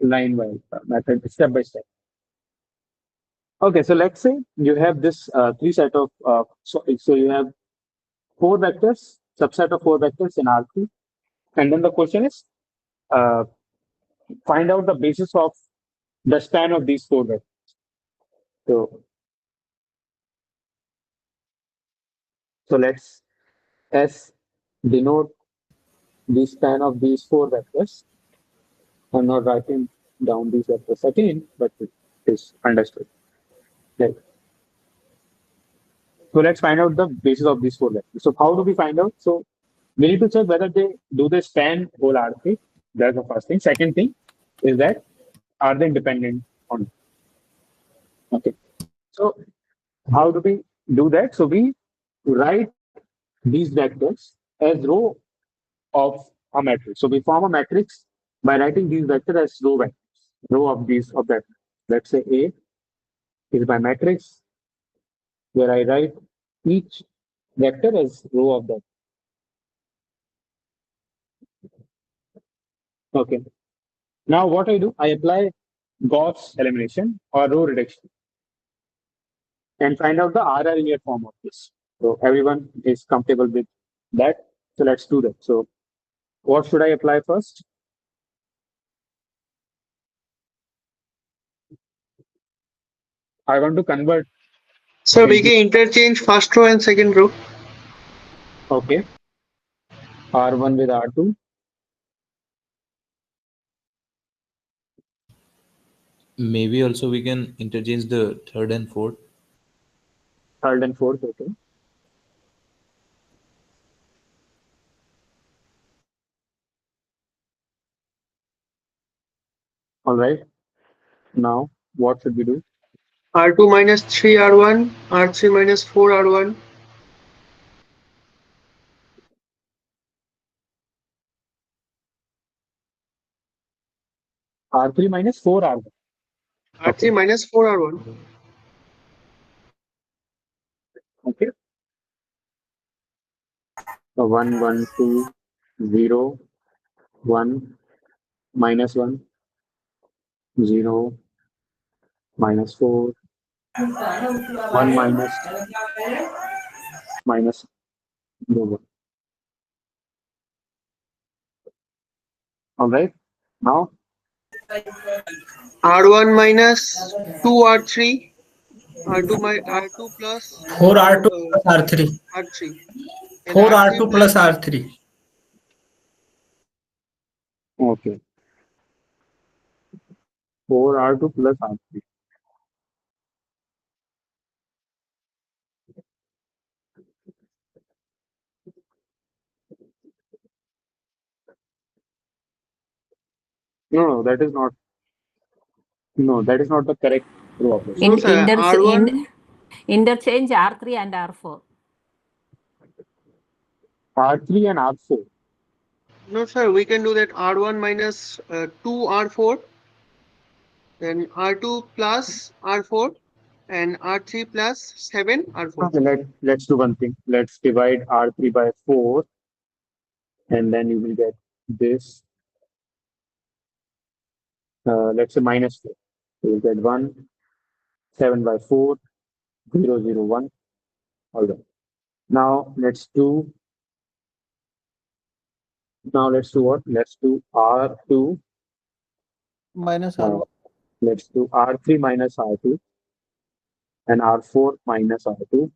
line by method, step by step. Okay, so let's say you have this three set of, so you have four vectors, subset of four vectors in R3, and then the question is, uh, find out the basis of the span of these four vectors. So let's S denote the span of these four vectors. I'm not writing down these vectors again, but it is understood. Right. So let's find out the basis of these four vectors. So how do we find out? So we need to check whether they span whole R3. That's the first thing. Second thing is that are they independent on? Okay. So how do we do that? So we write these vectors as row of a matrix. So we form a matrix by writing these vectors as row vectors, row of these of that. Let's say A is my matrix where I write each vector as row of that. Okay. Now what I do, I apply Gauss elimination or row reduction and find out the RR linear form of this. So everyone is comfortable with that. So let's do that. So what should I apply first? I want to convert. So we can interchange first row and second row. Okay. R1 with R2. Maybe also we can interchange the third and fourth. Third and fourth, okay. All right. Now, what should we do? R2 minus 3 R1, R3 minus 4 R1. R3 minus 4 R1. R3 minus 4 R1. Okay. So 1, 1, 2, 0, 1, minus 1, 0, minus 4, 1 minus 0. All right. Now, R1 minus 2 R3. R2 plus 4 R2 plus R3. R3. And 4 R3 R2 plus R3. okay. 4 R2 plus R3. No, that is not. No, that is not the correct row operation. Interchange R3 and R4. R3 and R4. No, sir, we can do that R1 minus 2 R4, then R2 plus R4, and R3 plus 7 R4. Okay, let's do one thing. Let's divide R3 by 4, and then you will get this. Let's say minus 4. So you get 1, 7 by 4, 0, 0, 1. All right. Now let's do what? Let's do R2 minus R1. Let's do R3 minus R2 and R4 minus R2.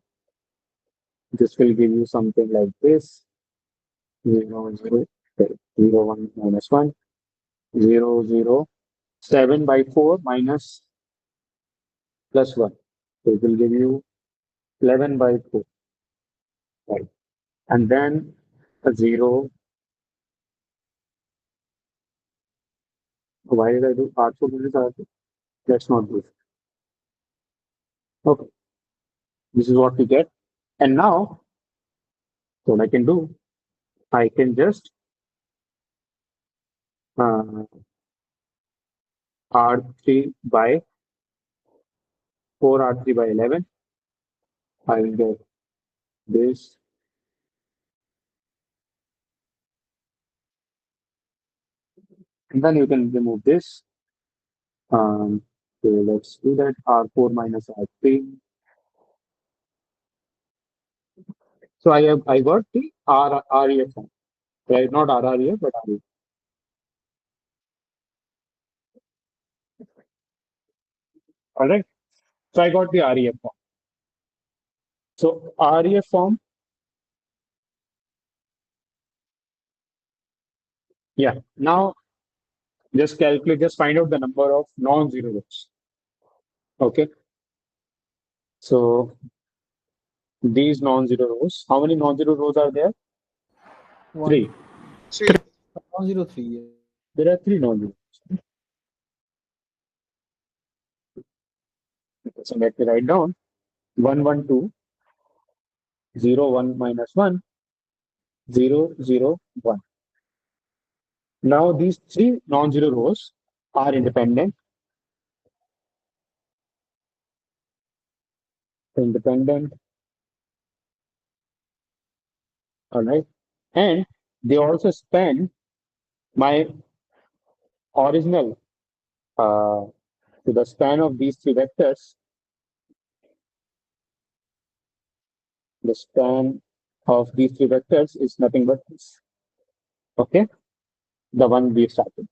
This will give you something like this. 0, 0, 0, 1 minus 1, 0, 0, 7 by 4 minus plus 1. So it will give you 11 by 4. Right. And then a 0. Why did I do R4 minus R2? Let's not do it. Okay. This is what we get. And now, what I can do, I can just R3 by 4 R3 by 11. I will get this. And then you can remove this. So let's do that. R4 minus R3. So I got the REF form. Right? Not RREF, but REF. All right. So I got the REF form. So REF form. Yeah. Now just calculate, just find out the number of non-zero rows. Okay. So these non-zero rows, how many non-zero rows are there? 3. 103. There are 3 non-zero rows. So let me write down 1, 1, 2, 0, 1 minus 1, 0, 0, 1. Now these 3 non-zero rows are independent. All right. And they also span my original, so the span of these 3 vectors, the span of these 3 vectors is nothing but this. Okay. The one we started.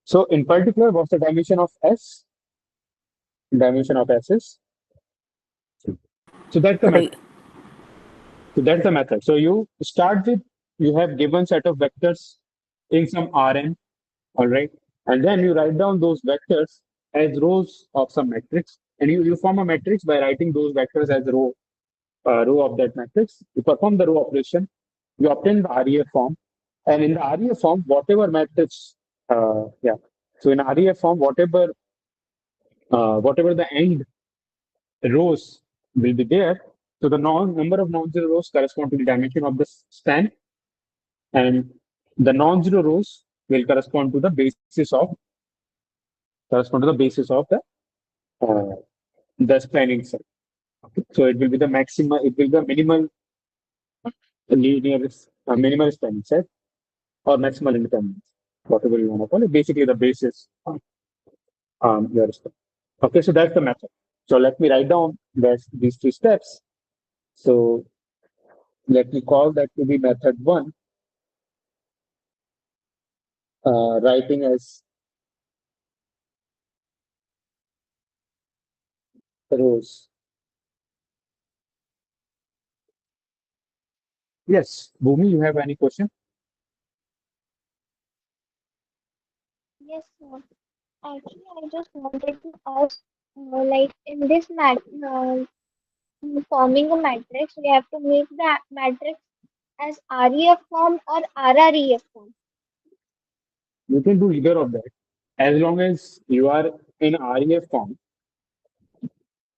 So in particular, what's the dimension of S? Dimension of S is. So that's the method. So you start with, you have given set of vectors in some Rn, all right, and then you write down those vectors as rows of some matrix, and you form a matrix by writing those vectors as row of that matrix. You perform the row operation, you obtain the REF form, and in the REF form, whatever matrix, yeah. So in REF form, whatever the end rows will be there. So the number of non-zero rows correspond to the dimension of the span, and the non-zero rows will correspond to the basis of the span itself. Okay. So it will be the maximum. It will be the minimal minimal span set or maximal independence, whatever you want to call it. Basically, the basis of your span. Okay, so that's the method. So let me write down these three steps. So let me call that to be method 1, writing as rows. Yes, Bhumi, you have any question? Yes, sir. Actually, I just wanted to ask, like in this forming a matrix, we have to make the matrix as REF form or RREF form. You can do either of that. As long as you are in REF form,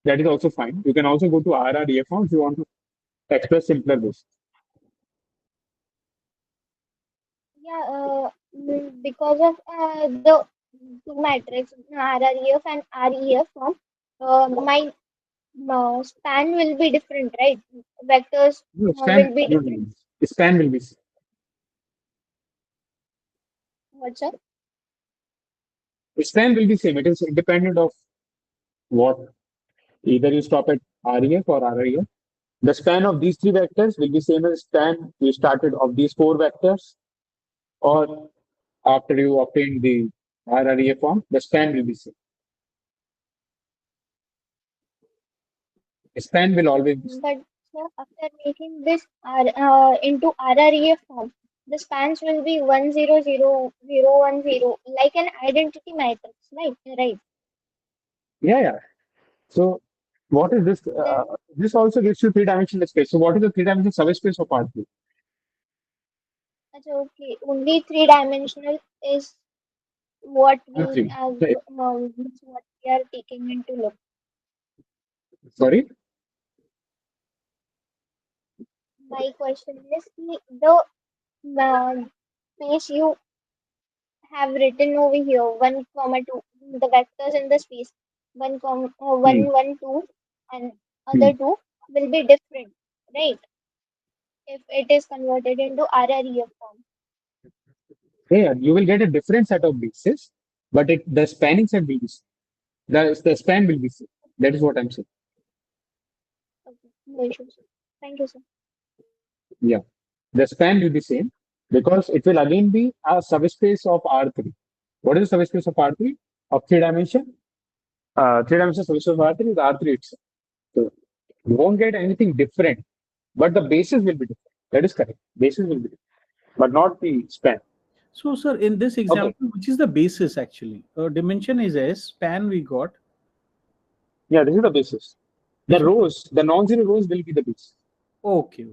that is also fine. You can also go to RREF form if you want to express simpler ways. Yeah, because of the two matrix RREF and REF form, my span will be different, right? Vectors No, will be different. span will be What's up? span will be same. It is independent of what either you stop at REF or RREF. The span of these three vectors will be same as span you started of these four vectors, or after you obtain the RREF form, the span will be same. Span will always be same. But sir, after making this into RREF form, the spans will be 100 010, like an identity matrix, right? Right. Yeah. So what is this? Then, This also gives you three-dimensional space. So what is the three-dimensional subspace of R3? okay, only three-dimensional is what we R3. have, Right. what we are taking into look. Sorry? My question is the space you have written over here, 1 comma 2, the vectors in the space 1 comma 1 Hmm. 1 2 and Hmm. other two will be different, right? If it is converted into RREF form. Yeah, you will get a different set of bases, but the spanning set will be same. The span will be same. That is what I'm saying. Okay, no issues. Thank you, sir. Yeah. The span will be same because it will again be a subspace of R3. What is the subspace of R3? Of three dimension? Three-dimensional subspace of R3 is R3 itself. So you won't get anything different, but the basis will be different. That is correct. Basis will be different, but not the span. So, sir, in this example, which is the basis actually? Dimension is S, span we got. Yeah, this is the basis. The rows, the non-zero rows will be the basis. Okay.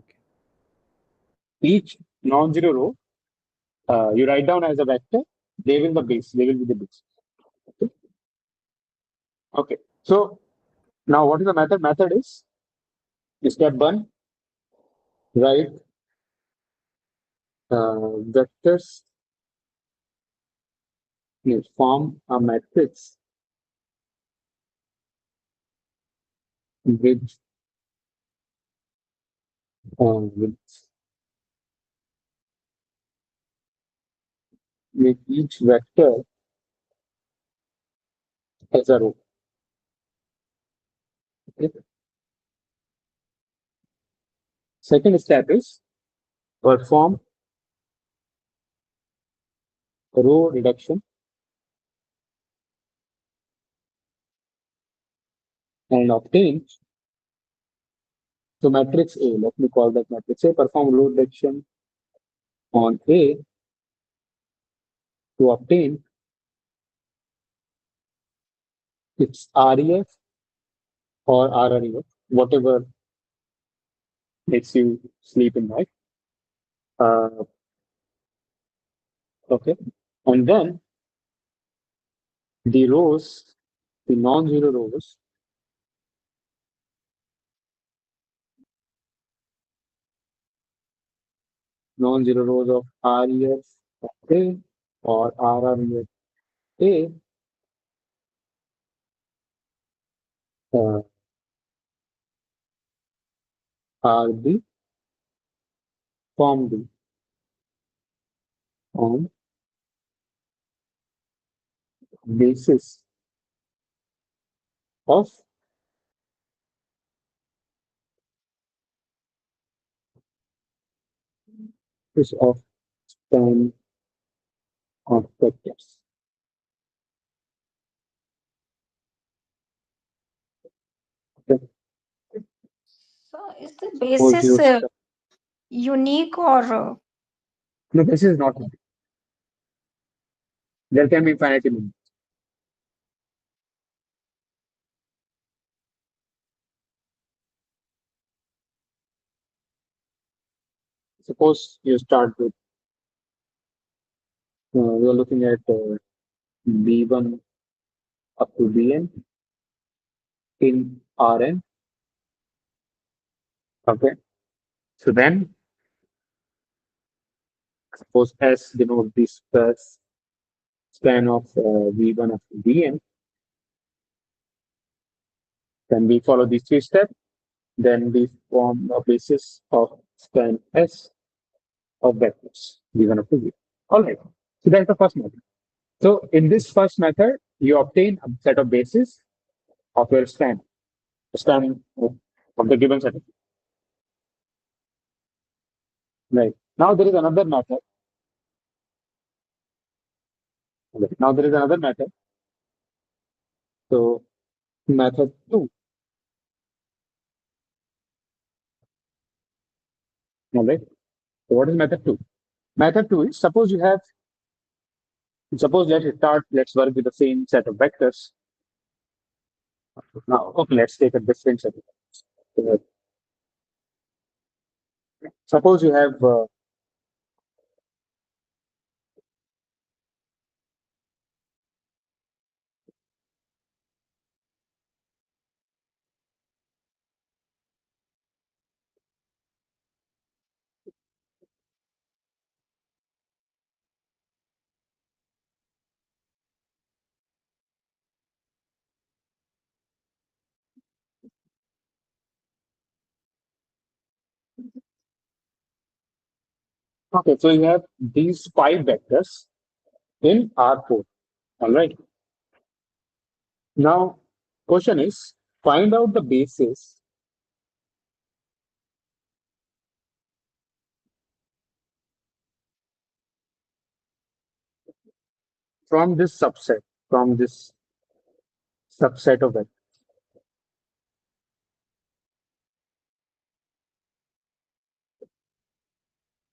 Each non-zero row, you write down as a vector, they will be the base. Okay. So now what is the method? Method is step 1, write vectors form a matrix with each vector as a row. Okay. Second step is perform row reduction and obtain. So matrix A, let me call that matrix A, perform row reduction on A to obtain it's REF or RREF, whatever makes you sleep in night. Okay, and then the rows, the non-zero rows, non-zero rows of REF A or RREF A are the form on basis of this of span of vectors. Okay. So is the Suppose basis you unique or no, this is not unique. There can be infinity many. Suppose you start with we are looking at B1 up to Bn in Rn. Okay. So then suppose S denotes the span of V1 up to Bn. Then we follow these three steps. Then we form a basis of span S of vectors V1 up to Bn. All right. So that's the first method. So in this first method, you obtain a set of bases of your span of the given set. Right. Now there is another method. Okay. Now there is another method. So method 2. All right. So what is method 2? Method 2 is suppose let's work with the same set of vectors. Now, okay, let's take a different set of vectors. Suppose you have okay, so you have these 5 vectors in R4. All right. Now, question is find out the basis from this subset of vectors.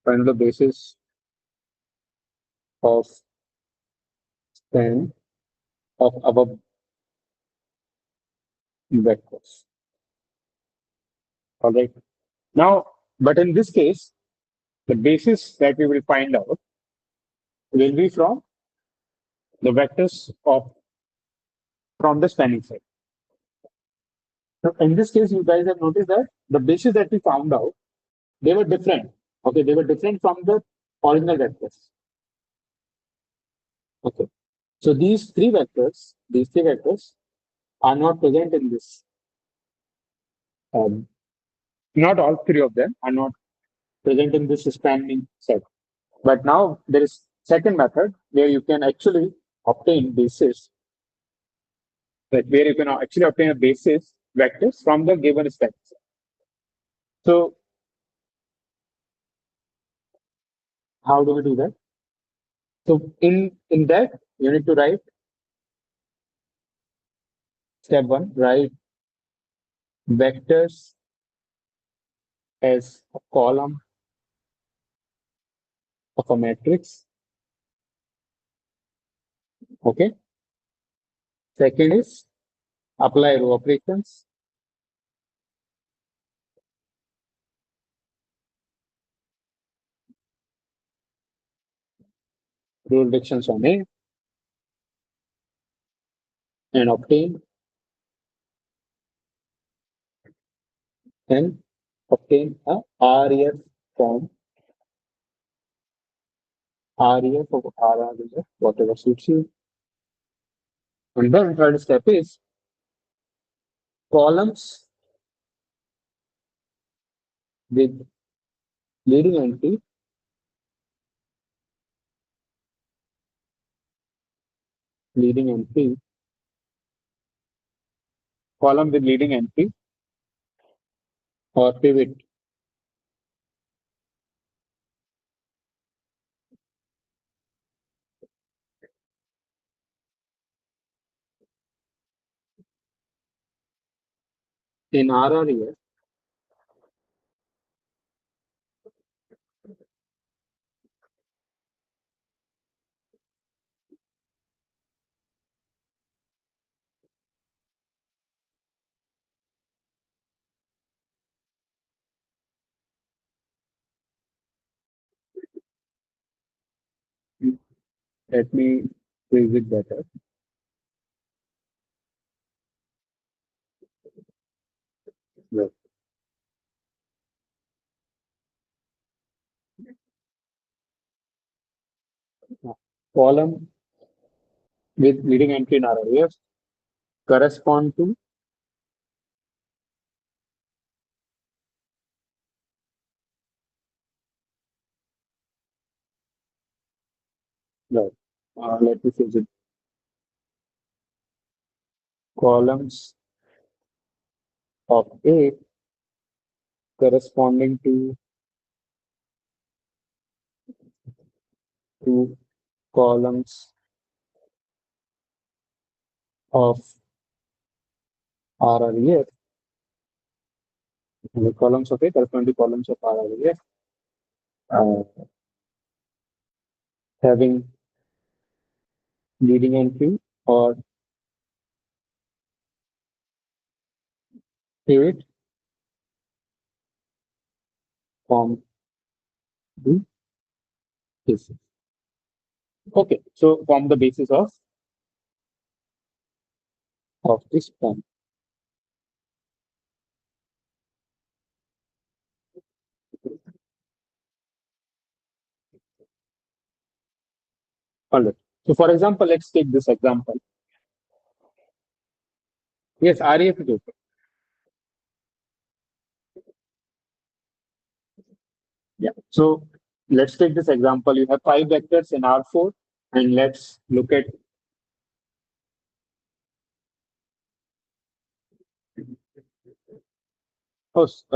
Find the basis of span of above vectors. All right. Now, but in this case, the basis that we will find out will be from the vectors from the spanning set. So in this case, you guys have noticed that the basis that we found out, they were different. Okay, they were different from the original vectors. Okay. So these three vectors are not present in this. Not all three of them are not present in this spanning set. But now there is second method where you can actually obtain basis, like where you can actually obtain a basis vectors from the given spanning set. So how do we do that? So in that you need to write step 1, write vectors as a column of a matrix. Okay. Second is Apply row operations. Row reductions on A and obtain a REF form. REF of RREF, whatever suits you. And then third step is columns with leading entry column with leading entry or pivot in RREF. Let me phrase it better. Yes. Column with leading entry in RREF correspond to let me phrase it. Columns of A corresponding to columns of RREF. The columns of A correspond to columns of RREF having leading entry or pivot from the basis. Okay, so from the basis of this form. All right. So for example, let's take this example. Yes, REF is open. Yeah. So let's take this example. You have 5 vectors in R4, and let's look at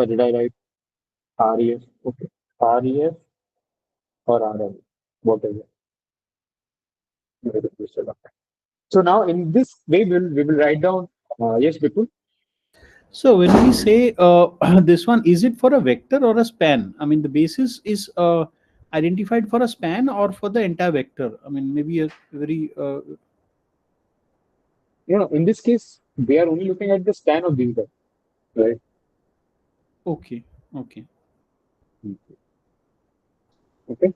did I write REF? Okay. REF or RL, whatever. So now in this way, we will write down. Yes, Vipul. So when we say this one, is it for a vector or a span? I mean, the basis is identified for a span or for the entire vector. I mean, maybe a very in this case, we are only looking at the span of these vectors, right? Okay. Okay. Okay.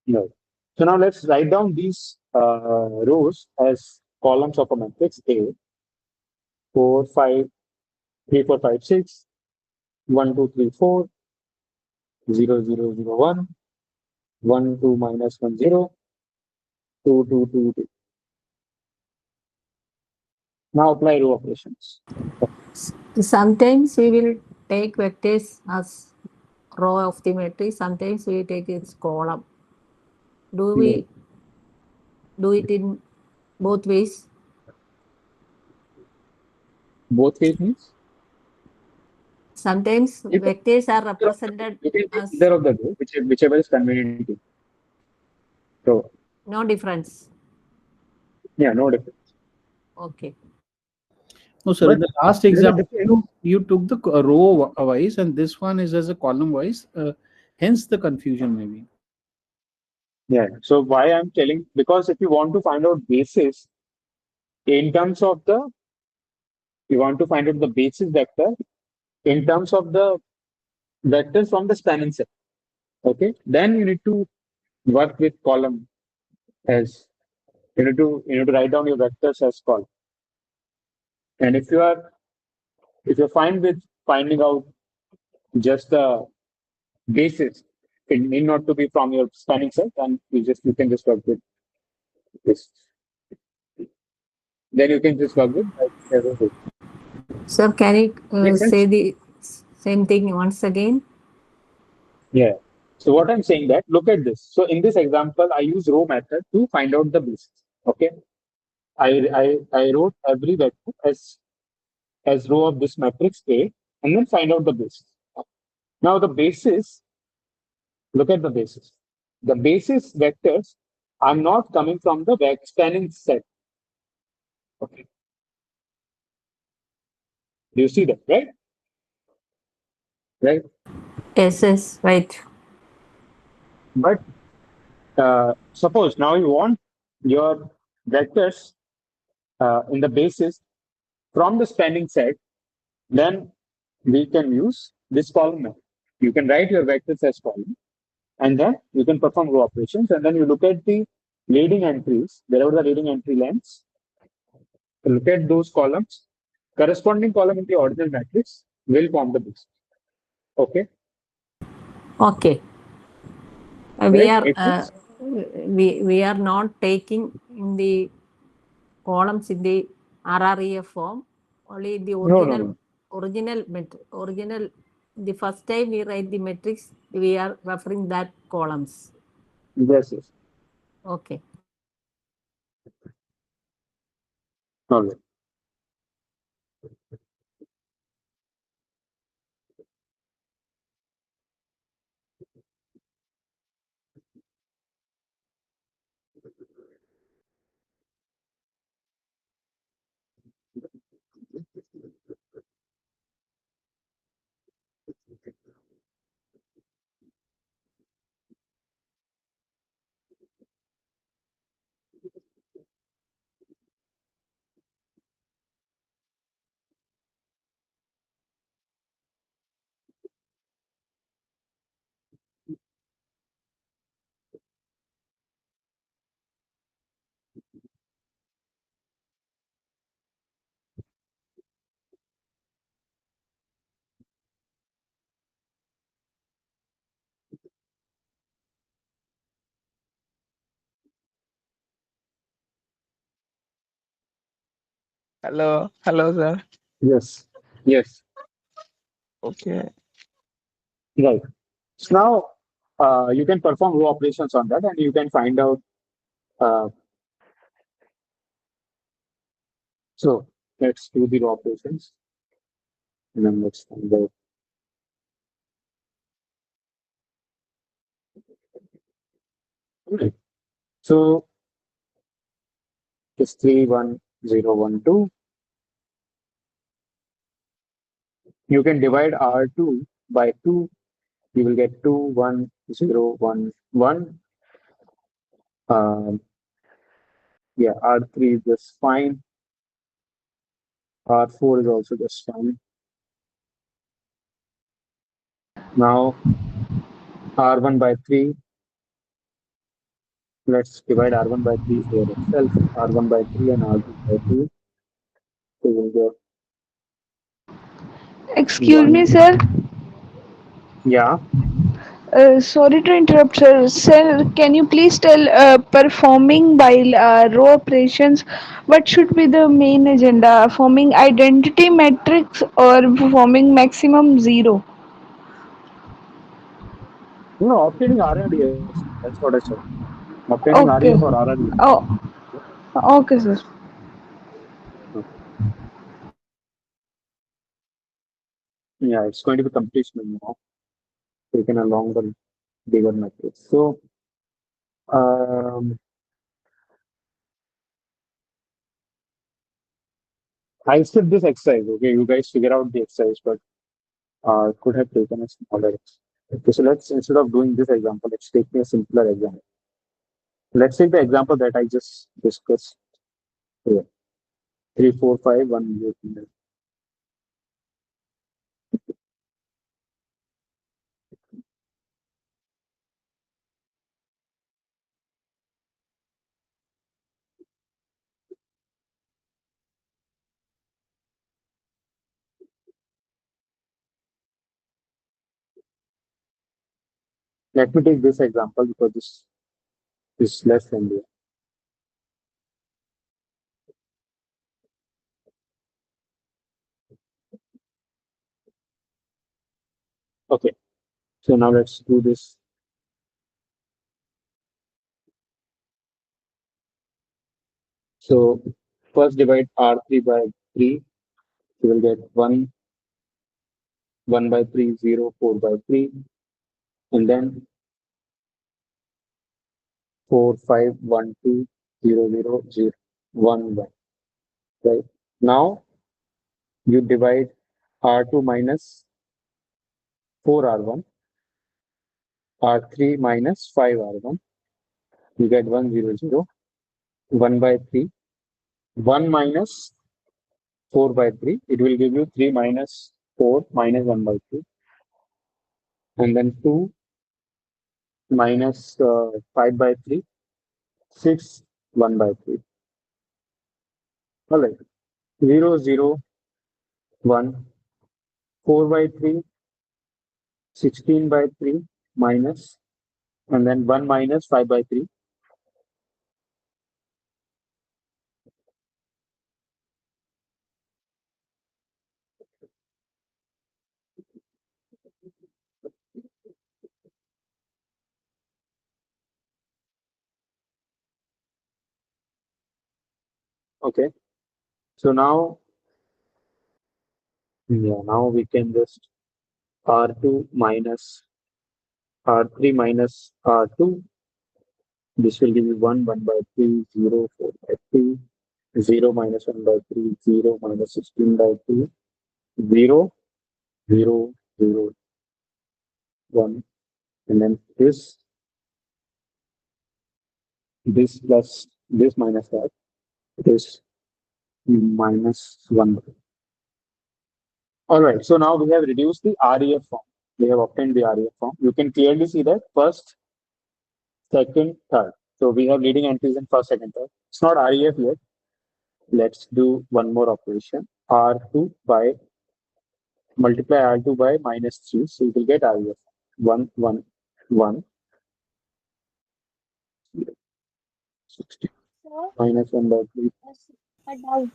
No. So now let's write down these rows as columns of a matrix A. 4, 5, 3, 4, 5, 6, 1, 2, 3, 4, 0, 0, 0, 1, 1, 2, minus 1, 0, 2, 2, 2, 2. Now apply row operations. Sometimes we will take vectors as row of the matrix. Sometimes we take its column. Do we do it in both ways? Both ways means? Sometimes vectors are represented as Either of the two, whichever is convenient to you. So no difference. Yeah, no difference. Okay. No, sir. In the last example, you took the row wise, and this one is as a column wise. Hence the confusion maybe. Yeah. So why I'm telling, because if you want to find out basis in terms of the, you want to find out the basis vector in terms of the vectors from the spanning set. Okay. Then you need to work with column as you need to write down your vectors as column. And if you're fine with finding out just the basis, it need not to be from your spanning set, and you can just work with this. Then you can just work with everything. Sir, can you Make sense? say the same thing once again? Yeah. So what I'm saying that, look at this. So in this example, I use row method to find out the basis. Okay. I wrote every vector as row of this matrix A and then find out the basis. Now the basis, look at the basis. The basis vectors are not coming from the spanning set. Okay. Do you see that, right? Right. Yes, right. But suppose now you want your vectors in the basis from the spanning set, then we can use this column method. You can write your vectors as column, and then you can perform row operations, and then you look at the leading entries, wherever the leading entry lands, look at those columns. Corresponding column in the ordinal matrix will form the basis. Okay. Okay. Right? We are not taking in the columns in the RREF form, only the No. original. The first time we write the matrix, we are referring that columns. Yes. Okay. All right. Hello, sir. Yes. Okay. Right. So now you can perform row operations on that, and you can find out. So let's do the row operations, and then let's find out. Okay. So it's 3 1 0 1 2. You can divide R2 by 2. You will get 2 1 0 1 1. Yeah, R3 is just fine. R4 is also just fine. Now R1 by 3. Let's divide R1 by 3 here itself. R1 by 3 and R2 by 2. So we'll get Excuse me, 1. sir. Yeah. Sorry to interrupt, sir. Sir, can you please tell performing by row operations, what should be the main agenda? Forming identity matrix or forming maximum zero? No, obtaining RRDS. That's what I said. Obtaining Okay. RDF or RRDS. Oh, okay, sir. Yeah, it's going to be completion now. Taken a longer, bigger matrix. So, I skipped this exercise. Okay, you guys figure out the exercise, but could have taken a smaller exercise. Okay, so let's, instead of doing this example, let's take a simpler example. Let's take the example that I just discussed here. 3, 4, 5, 1, 0, 2. Let me take this example because this is less familiar. Okay, so now let's do this. So first divide R3 by 3. You will get 1, 1 by 3, 0, 4 by 3. And then 4, 5, 1, 2, 0, 0, 0, 1, 1. Right? Now you divide R2 minus 4R1, R3 minus 5R1. You get 1, 0, 0, 1 by 3. 1 minus 4 by 3. It will give you 3 minus 4 minus 1 by 3. And then 2 minus 5 by 3. 6, 1 by 3. All right. 0, 0, 1, 4 by 3, 16 by 3, minus, and then 1 minus 5 by 3. Okay. So now, now we can just R2 minus R3 minus R2. This will give you 1, 1 by 3, 0, 4 by 3, 0 minus 1 by 3, 0 minus 16 by 3, 0, 0, 0, 1. And then this plus this minus that, it is minus 1. All right, so now we have reduced the REF form. We have obtained the REF form. You can clearly see that first, second, third. So we have leading entries in first, second, third. It's not REF yet. Let's do one more operation. R2 by, multiply R2 by minus 3. So you will get REF. 1, 1, 1. 60. So, Minus 1 by 3. a doubt.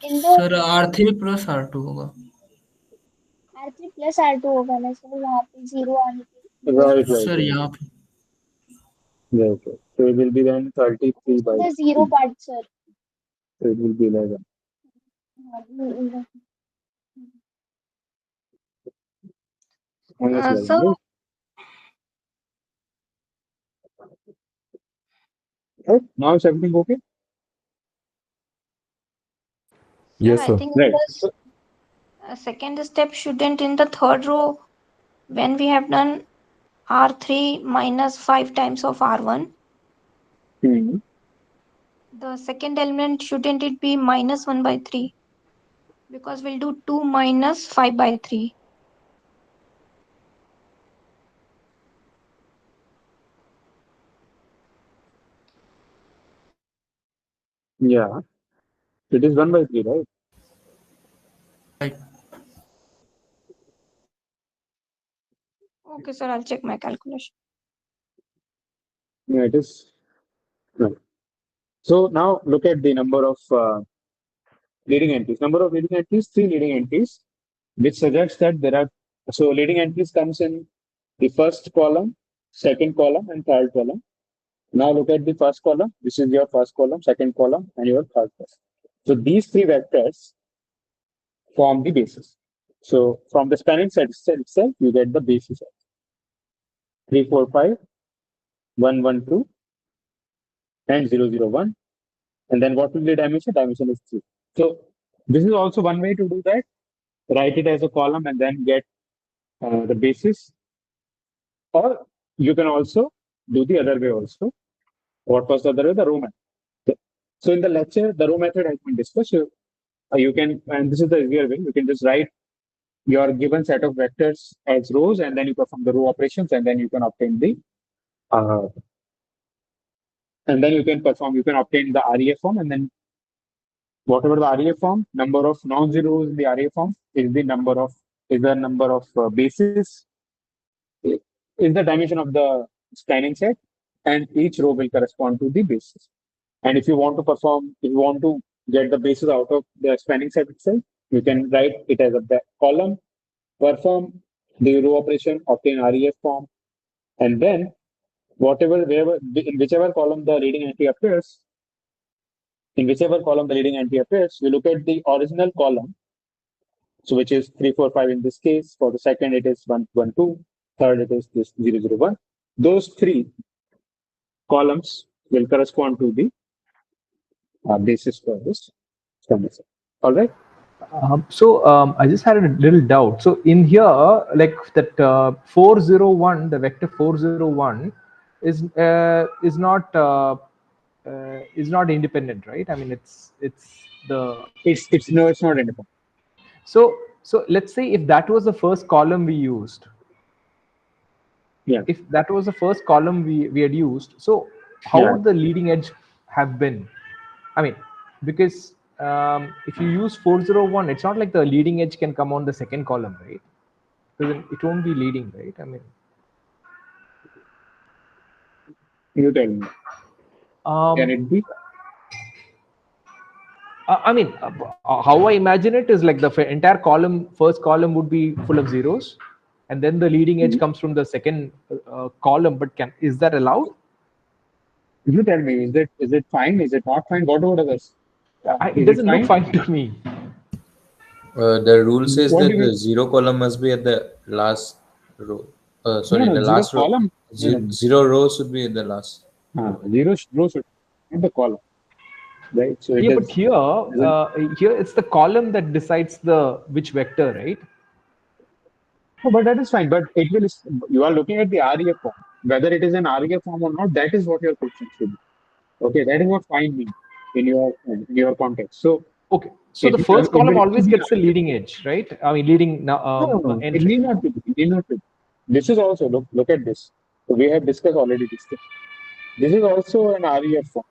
In sir the R3 plus R2 होगा R3 plus R2 होगा ना sir, यहाँ पे 0 आने पे Right, right, sir right. यहाँ पे Right, right. So it will be then 33 by the 0 3. part, sir. So it will be 11. Minus 11, So, right? Right? Now is everything okay? Yes, I sir. think Right. the second step shouldn't in the third row when we have done R3 minus 5 times of R1. Hmm. The second element shouldn't it be minus 1 by 3? Because we'll do 2 minus 5 by 3. Yeah. It is 1 by 3, right? Okay, sir, I'll check my calculation. Yeah, it is. Right. So now look at the number of leading entries. Number of leading entries, 3 leading entries, which suggests that there are, so leading entries comes in the first column, second column, and third column. Now look at the first column. This is your first column, second column, and your third column. So these 3 vectors form the basis. So from the spanning set itself, you get the basis of 3, 4, 5, 1, 1, 2, and 0, 0, 1. And then what will be the dimension? Dimension is 3. So this is also one way to do that. Write it as a column and then get the basis. Or you can also do the other way also. What was the other way? The row method. So in the lecture, the row method has been discussed. You can, and this is the easier way, you can just write your given set of vectors as rows, and then you perform the row operations, and then you can obtain the you can obtain the REF form, and then whatever the REF form, number of non-zeros in the REF form is the number of bases, is the dimension of the spanning set, and each row will correspond to the basis. And if you want to get the basis out of the spanning set itself, you can write it as a column, perform the row operation, obtain REF form, and then in whichever column the leading entry appears, we look at the original column, so which is 3, 4, 5 in this case. For the second, it is 1, 1, 2. Third, it is this 0, 0, 1. Those 3 columns will correspond to the basis for this spanning set. All right. I just had a little doubt. So in here, like that 401, the vector 401 is not independent, right? I mean, it's not independent. So let's say if that was the first column we used. Yeah. If that was the first column we had used, so how would the leading edge have been? I mean, because if you use 401, it's not like the leading edge can come on the second column, right? Because it won't be leading, right? I mean, you tell me. Can it be? I mean, how I imagine it is like the entire first column would be full of zeros, and then the leading edge comes from the second column. But is that allowed? You tell me. Is it fine? Is it not fine? What about others? It doesn't look fine to me. The rule says that the 0 column must be at the last row. Sorry, the last row. Column. 0 row should be at the last. 0 row should be the column, right? So but here it's the column that decides which vector, right? Oh, but that is fine. But it will. You are looking at the REF form. Whether it is an REF form or not, that is what your question should be. Okay, that is what fine means in your context. So okay, so the first column always gets the leading edge, right? I mean, leading no, it need not be. It need not be. This is also look at this. So we have discussed already this thing. This is also an REF form.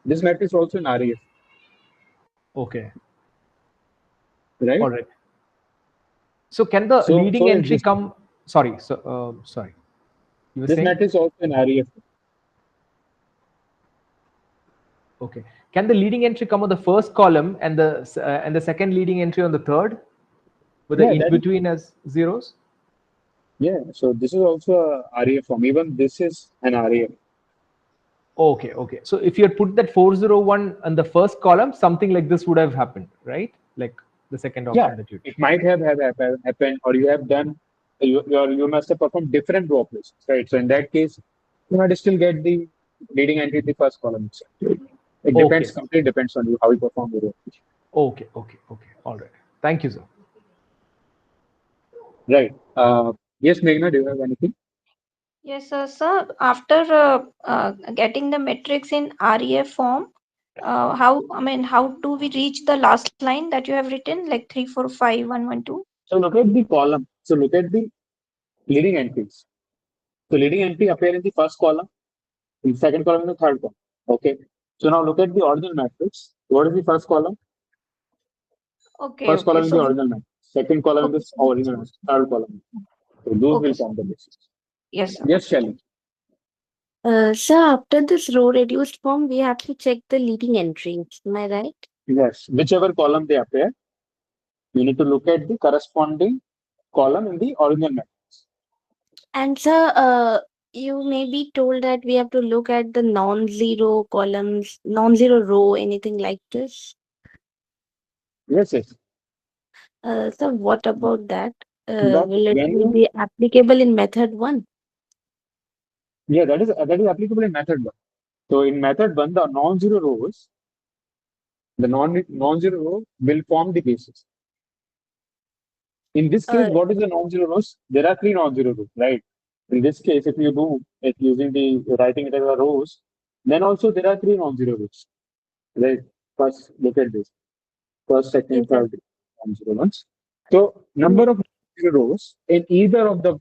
This matrix is also an REF. Okay. Right. All right. So can the leading entry come? Sorry. Sorry. You were this saying? matrix is also an REF. Okay. Can the leading entry come on the first column and the second leading entry on the third, with the in between as zeros? Yeah. So this is also a REF form. Even this is an REF. Okay. Okay. So if you had put that 401 on the first column, something like this would have happened, right? Like the second option that you did. It might have happened, or you have done. You must have performed different row operations, right? So in that case, you might still get the leading entry in the first column. It depends. Completely depends on you how you perform the row operation. Okay. Okay. Okay. All right. Thank you, sir. Right. Yes, Meghna, do you have anything? Yes, sir. After getting the matrix in REF form, how do we reach the last line that you have written, like 3, 4, 5, 1, 1, 2? So look at the column. So look at the leading entries. So leading entry appear in the first column, in the second column, in the third column. Okay. So now look at the original matrix. What is the first column? Okay. First column is the original matrix. Second column is the original matrix. Third column. So those will form the basis. Yes, sir. Yes, Shelly. Sir, after this row reduced form, we have to check the leading entries. Am I right? Yes. Whichever column they appear, you need to look at the corresponding column in the original matrix. And sir, you may be told that we have to look at the non-zero columns, non-zero row, anything like this. Yes, yes. So what about that? But Will it when be applicable in method 1? Yeah, that is applicable in method 1. So in method 1, the non-zero rows, the non-zero row will form the basis. In this case, what is the non-zero rows? There are three non-zero rows, right? In this case, if you do it using the writing it as a rows, then also there are three non-zero rows. Right? First, look at this. First, second, Yes, sir. third non-zero ones. So number of non-zero rows in either of the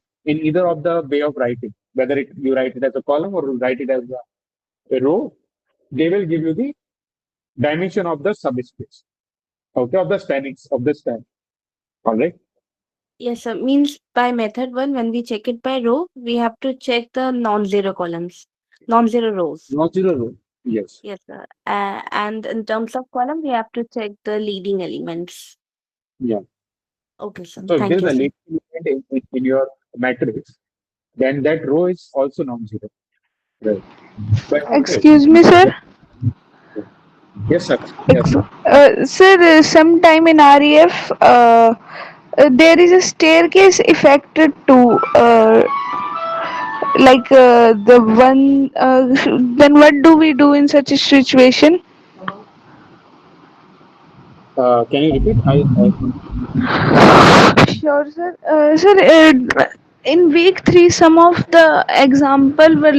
way of writing, whether you write it as a column or you write it as a row, they will give you the dimension of the subspace. Okay, of the span. All right. Yes, sir. Means by method one, when we check it by row, we have to check the non-zero columns, non-zero rows. Non-zero row. Yes. Yes, sir. And in terms of column, we have to check the leading elements. Yeah. Okay, sir. So if Thank there's you, a sir. leading element in your matrix, then that row is also non-zero. Right. But okay. Excuse me, sir. Yes, sir. Yes. Sir, sometime in REF, there is a staircase effect too. The one. Then what do we do in such a situation? Can you repeat? Sure, sir. In week 3, some of the example were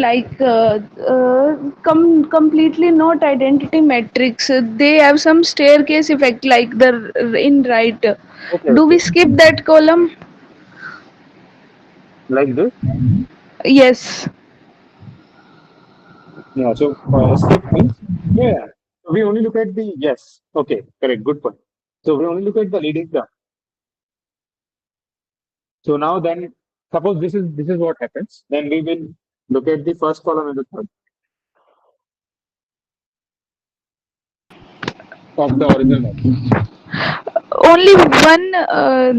completely not identity metrics. They have some staircase effect, like the in right. Okay, Do we skip that column? Like this? Yes. Yeah. So skip means yeah. We only look at the yes. Okay. Correct. Good point. So we only look at the leading term. So now then, suppose this is what happens. Then we will look at the first column and the third of the original matrix. Only one,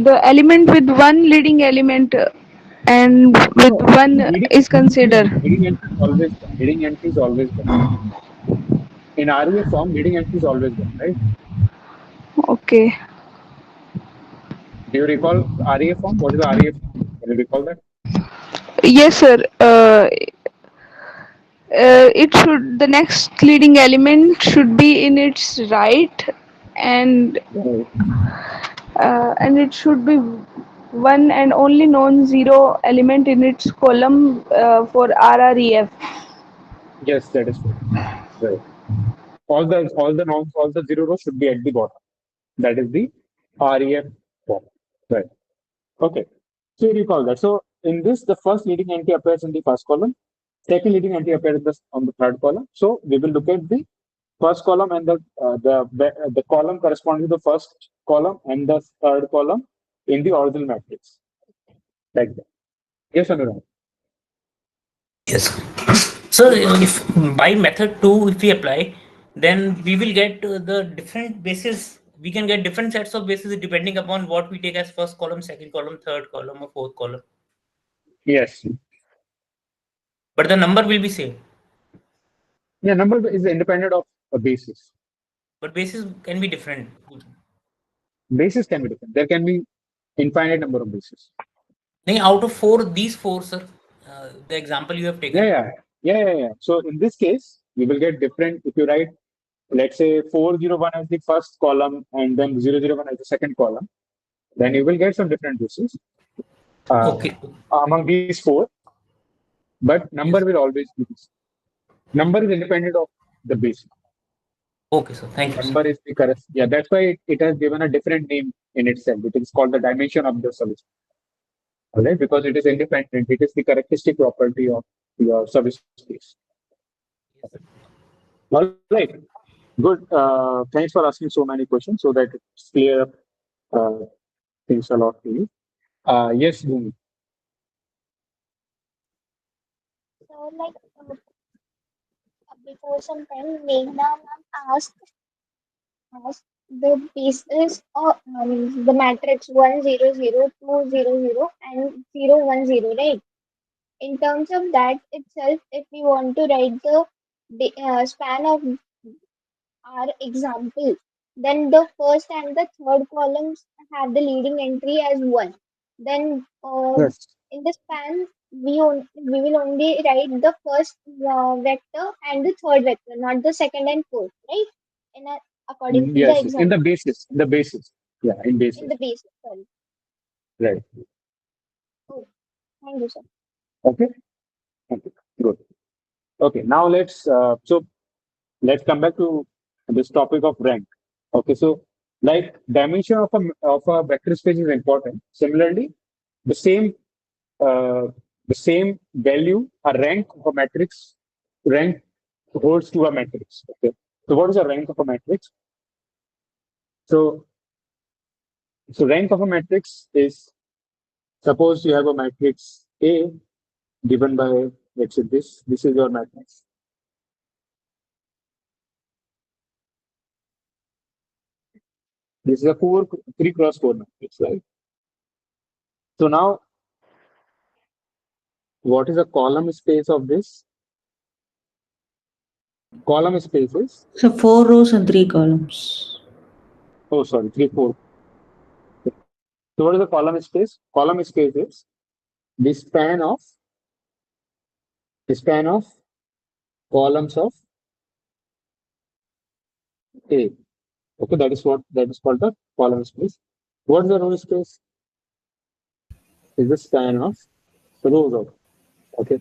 the element with one leading element and with one is considered. Leading entry is always done. Leading entry is always done. In REF form, leading entry is always done, right? Okay. Do you recall REF form? What is the REF form? Can you recall that? Yes, sir. It should, the next leading element should be in its right, and it should be one and only non-zero element in its column for RREF. Yes, that is correct. Right. All the zero rows should be at the bottom. That is the REF form. Right. Okay. So you recall that. So in this, the first leading entry appears in the first column. Second leading entry appears on the third column. So we will look at the first column and the column corresponding to the first column and the third column in the original matrix. Like that. Yes, Anurag? Yes. So if by method 2, if we apply, then we will get the different bases. We can get different sets of bases depending upon what we take as first column, second column, third column, or fourth column. Yes. But the number will be same. Yeah, number is independent of a basis. But bases can be different. Bases can be different. There can be infinite number of bases. Out of these four, sir, the example you have taken. Yeah. So in this case, you will get different. If you write, let's say 401 as the first column and then 001 as the second column, then you will get some different bases among these four. But number will always be this. Number is independent of the base. Okay, sir. Thank you. Number is the correct. Yeah, that's why it has given a different name in itself. It is called the dimension of the service. All right, because it is independent. It is the characteristic property of your service space. All right. Good. Thanks for asking so many questions so that it's clear things a lot to you. Yes, Bhumi. So, before some time, Meghna ma'am asked the basis of the matrix 1 0 0 2 0 0 and 0 1 0, right? In terms of that itself, if we want to write the span of our example, then the first and the third columns have the leading entry as 1. Then in the span, we will only write the first vector and the third vector, not the second and fourth, right? According to the example. In the basis. Yeah, in basis. In the basis, sorry. Right. Oh, thank you, sir. Okay. Okay. Good. Okay. Now let's come back to this topic of rank. Okay. So like dimension of a vector space is important. Similarly, the same uh, the same value, a rank of a matrix, rank holds to a matrix. Okay. So what is the rank of a matrix? So rank of a matrix is, suppose you have a matrix A given by, let's say this is your matrix. This is a 3 cross 4 matrix, right? So now, what is the column space of this? Column space is, So 4 rows and 3 columns. oh sorry, 3, 4. So what is the column space? Column space is the span of columns of A. Okay, that is called the column space. What is the row space? Is the span of rows of. Okay.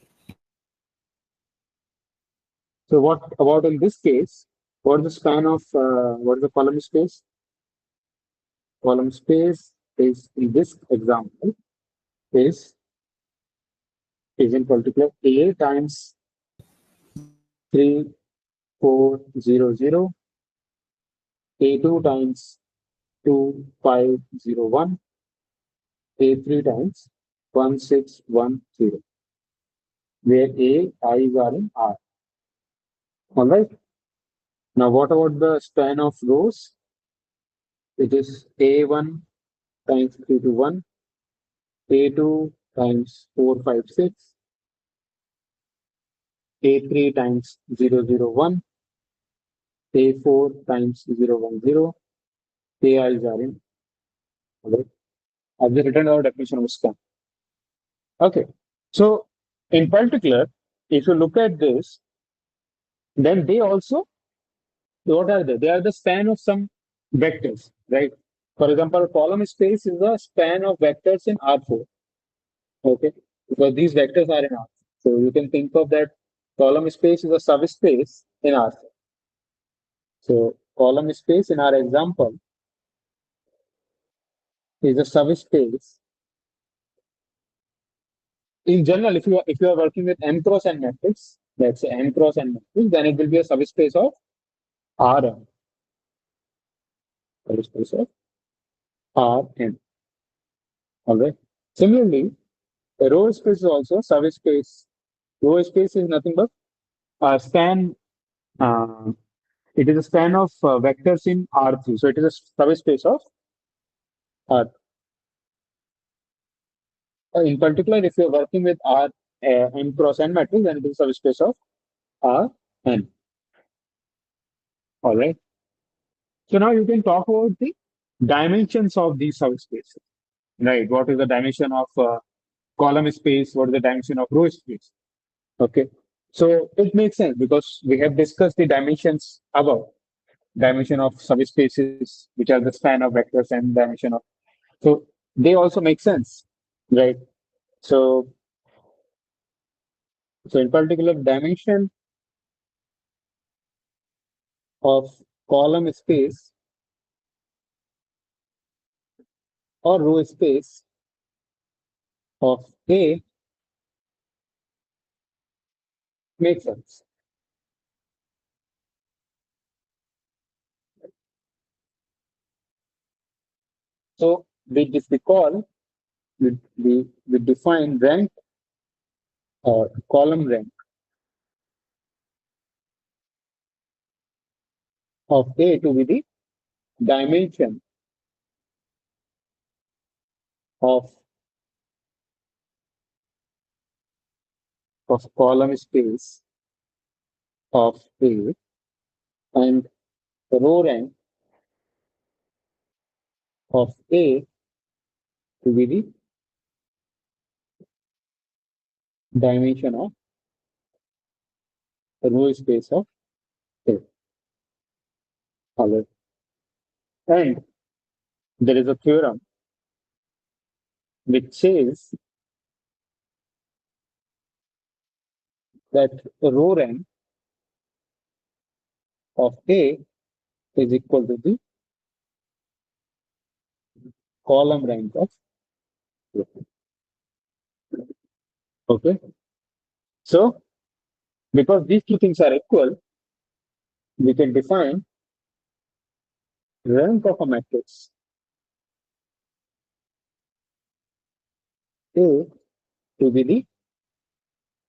So what about in this case? What is the span of what is the column space? Column space is in this example is in particular A times 3400, A2 times 2501, A3 times 1610, where A, I are in R. All right. Now, what about the span of rows? It is A1 times 321, A2 times 456, A3 times 001, A4 times 010, KIs are in. Okay. I've just written our definition of span. Okay. So, in particular, if you look at this, then they also, what are they? They are the span of some vectors, right? For example, a column space is a span of vectors in R4. Okay. Because these vectors are in R. So you can think of that column space is a subspace in R. So column space in our example is a subspace. In general, if you are working with M cross N matrix, let's say M cross N matrix, then it will be a subspace of Rn. Subspace of Rn. Alright. Similarly, a row space is also subspace. Row space is nothing but a span. It is a span of vectors in R3. So it is a subspace of R. In particular, if you're working with M cross N matrix, then it is a subspace of Rn. All right. So now you can talk about the dimensions of these subspaces. Right. What is the dimension of column space? What is the dimension of row space? Okay. So it makes sense because we have discussed the dimensions above. Dimension of subspaces, which are the span of vectors, and dimension of. So they also make sense, right? So in particular, dimension of column space or row space of A makes sense. So we define rank or column rank of A to be the dimension of column space of A, and row rank of A to be the dimension of row space of A. Alright. And there is a theorem which says that row rank of A is equal to the column rank of A. Okay. So, because these two things are equal, we can define rank of a matrix A to be the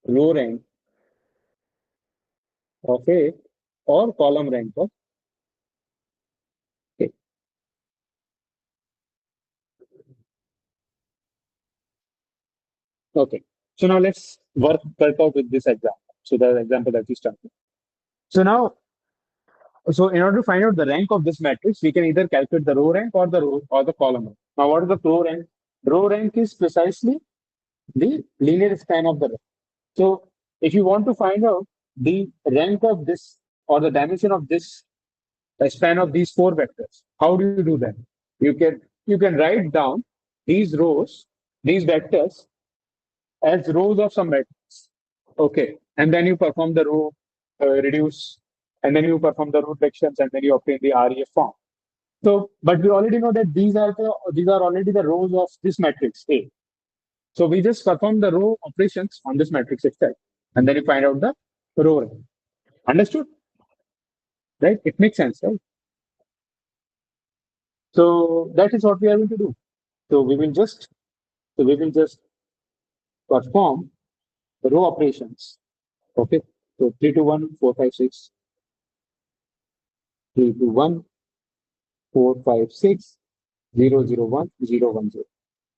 row rank of A or column rank of A. Okay. So now let's work out with this example. So the example that we started. So now, so in order to find out the rank of this matrix, we can either calculate the row rank or the column rank. Now, what is the row rank? Row rank is precisely the linear span of the rank. So if you want to find out the rank of this or the dimension of this span of these four vectors, how do you do that? You can write down these rows, these vectors as rows of some matrix. Okay, and then you perform the row reduce, and then you perform the row reductions, and then you obtain the REF form. So, but we already know that these are already the rows of this matrix A. So we just perform the row operations on this matrix itself, and then you find out the row rank. Understood? Right? It makes sense, right? So that is what we are going to do. So we will just perform the row operations. Okay. So 3 to 1, 4, 5, 6. 3 to 1, 4, 5, 6, 0, 0, 1, 0, 1, 0.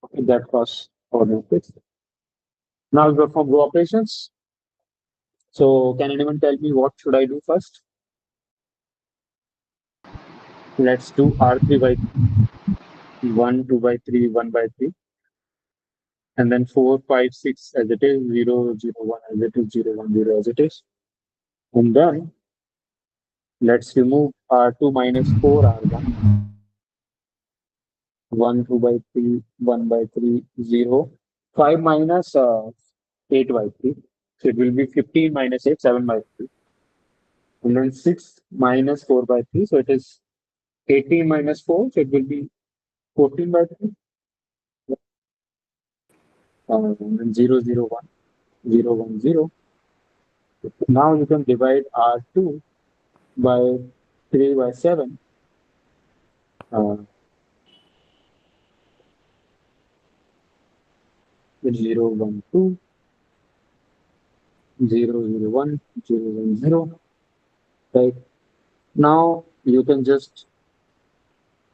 Okay, that was our matrix. Now we perform row operations. So can anyone tell me what should I do first? Let's do R3 by 1, 2 by 3, 1 by 3. And then 4, 5, 6 as it is, 0, 0, 1 as it is, 0, 1, 0 as it is. And then let's remove R2 minus 4, R1. 1, 2 by 3, 1 by 3, 0. 5 minus 8 by 3. So it will be 15 minus 8, 7 by 3. And then 6 minus 4 by 3. So it is 18 minus 4. So it will be 14 by 3. And then 0, 0, 1, 0, 1, 0. Now you can divide R2 by 3 by 7. 0, 1, 2. 0, 0, 1, 0, 1, 0. Right. Now you can just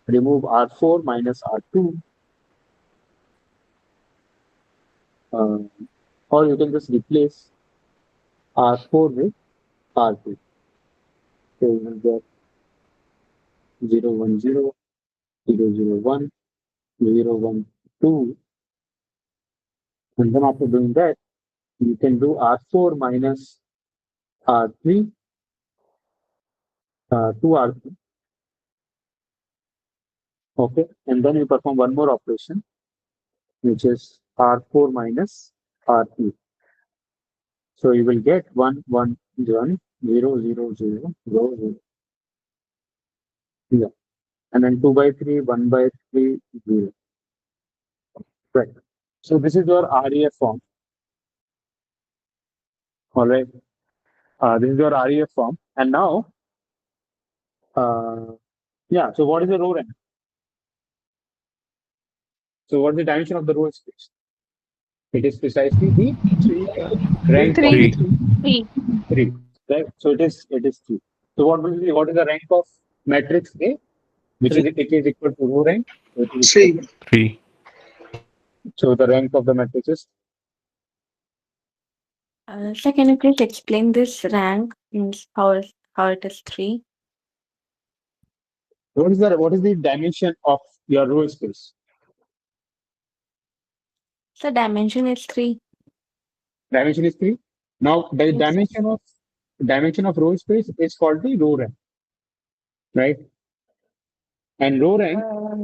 remove R4 minus R2. Or you can just replace R4 with R2. So you will get 0, 1, 0, 0, 0, 1, 0, 1, 2. And then after doing that, you can do R4 minus R3, 2R3. Okay. And then you perform one more operation, which is R4 minus R3. So you will get 1, 1, 1, 0, 0, 0, 0, 0. Yeah. And then 2 by 3, 1 by 3, 0. Right. So this is your REF form. All right. This is your REF form. And now, yeah, so what is the row rank? So what is the dimension of the row space? It is precisely the rank of 3. 3. Right? So it is 3. So what is the rank of matrix A? Which is it is equal to row rank. So it is equal to 3. So the rank of the matrix is So can you please explain this rank means how it is 3? what is the dimension of your row space? So dimension is 3. Dimension is 3. Now the dimension of row space is called the row rank, right? And row rank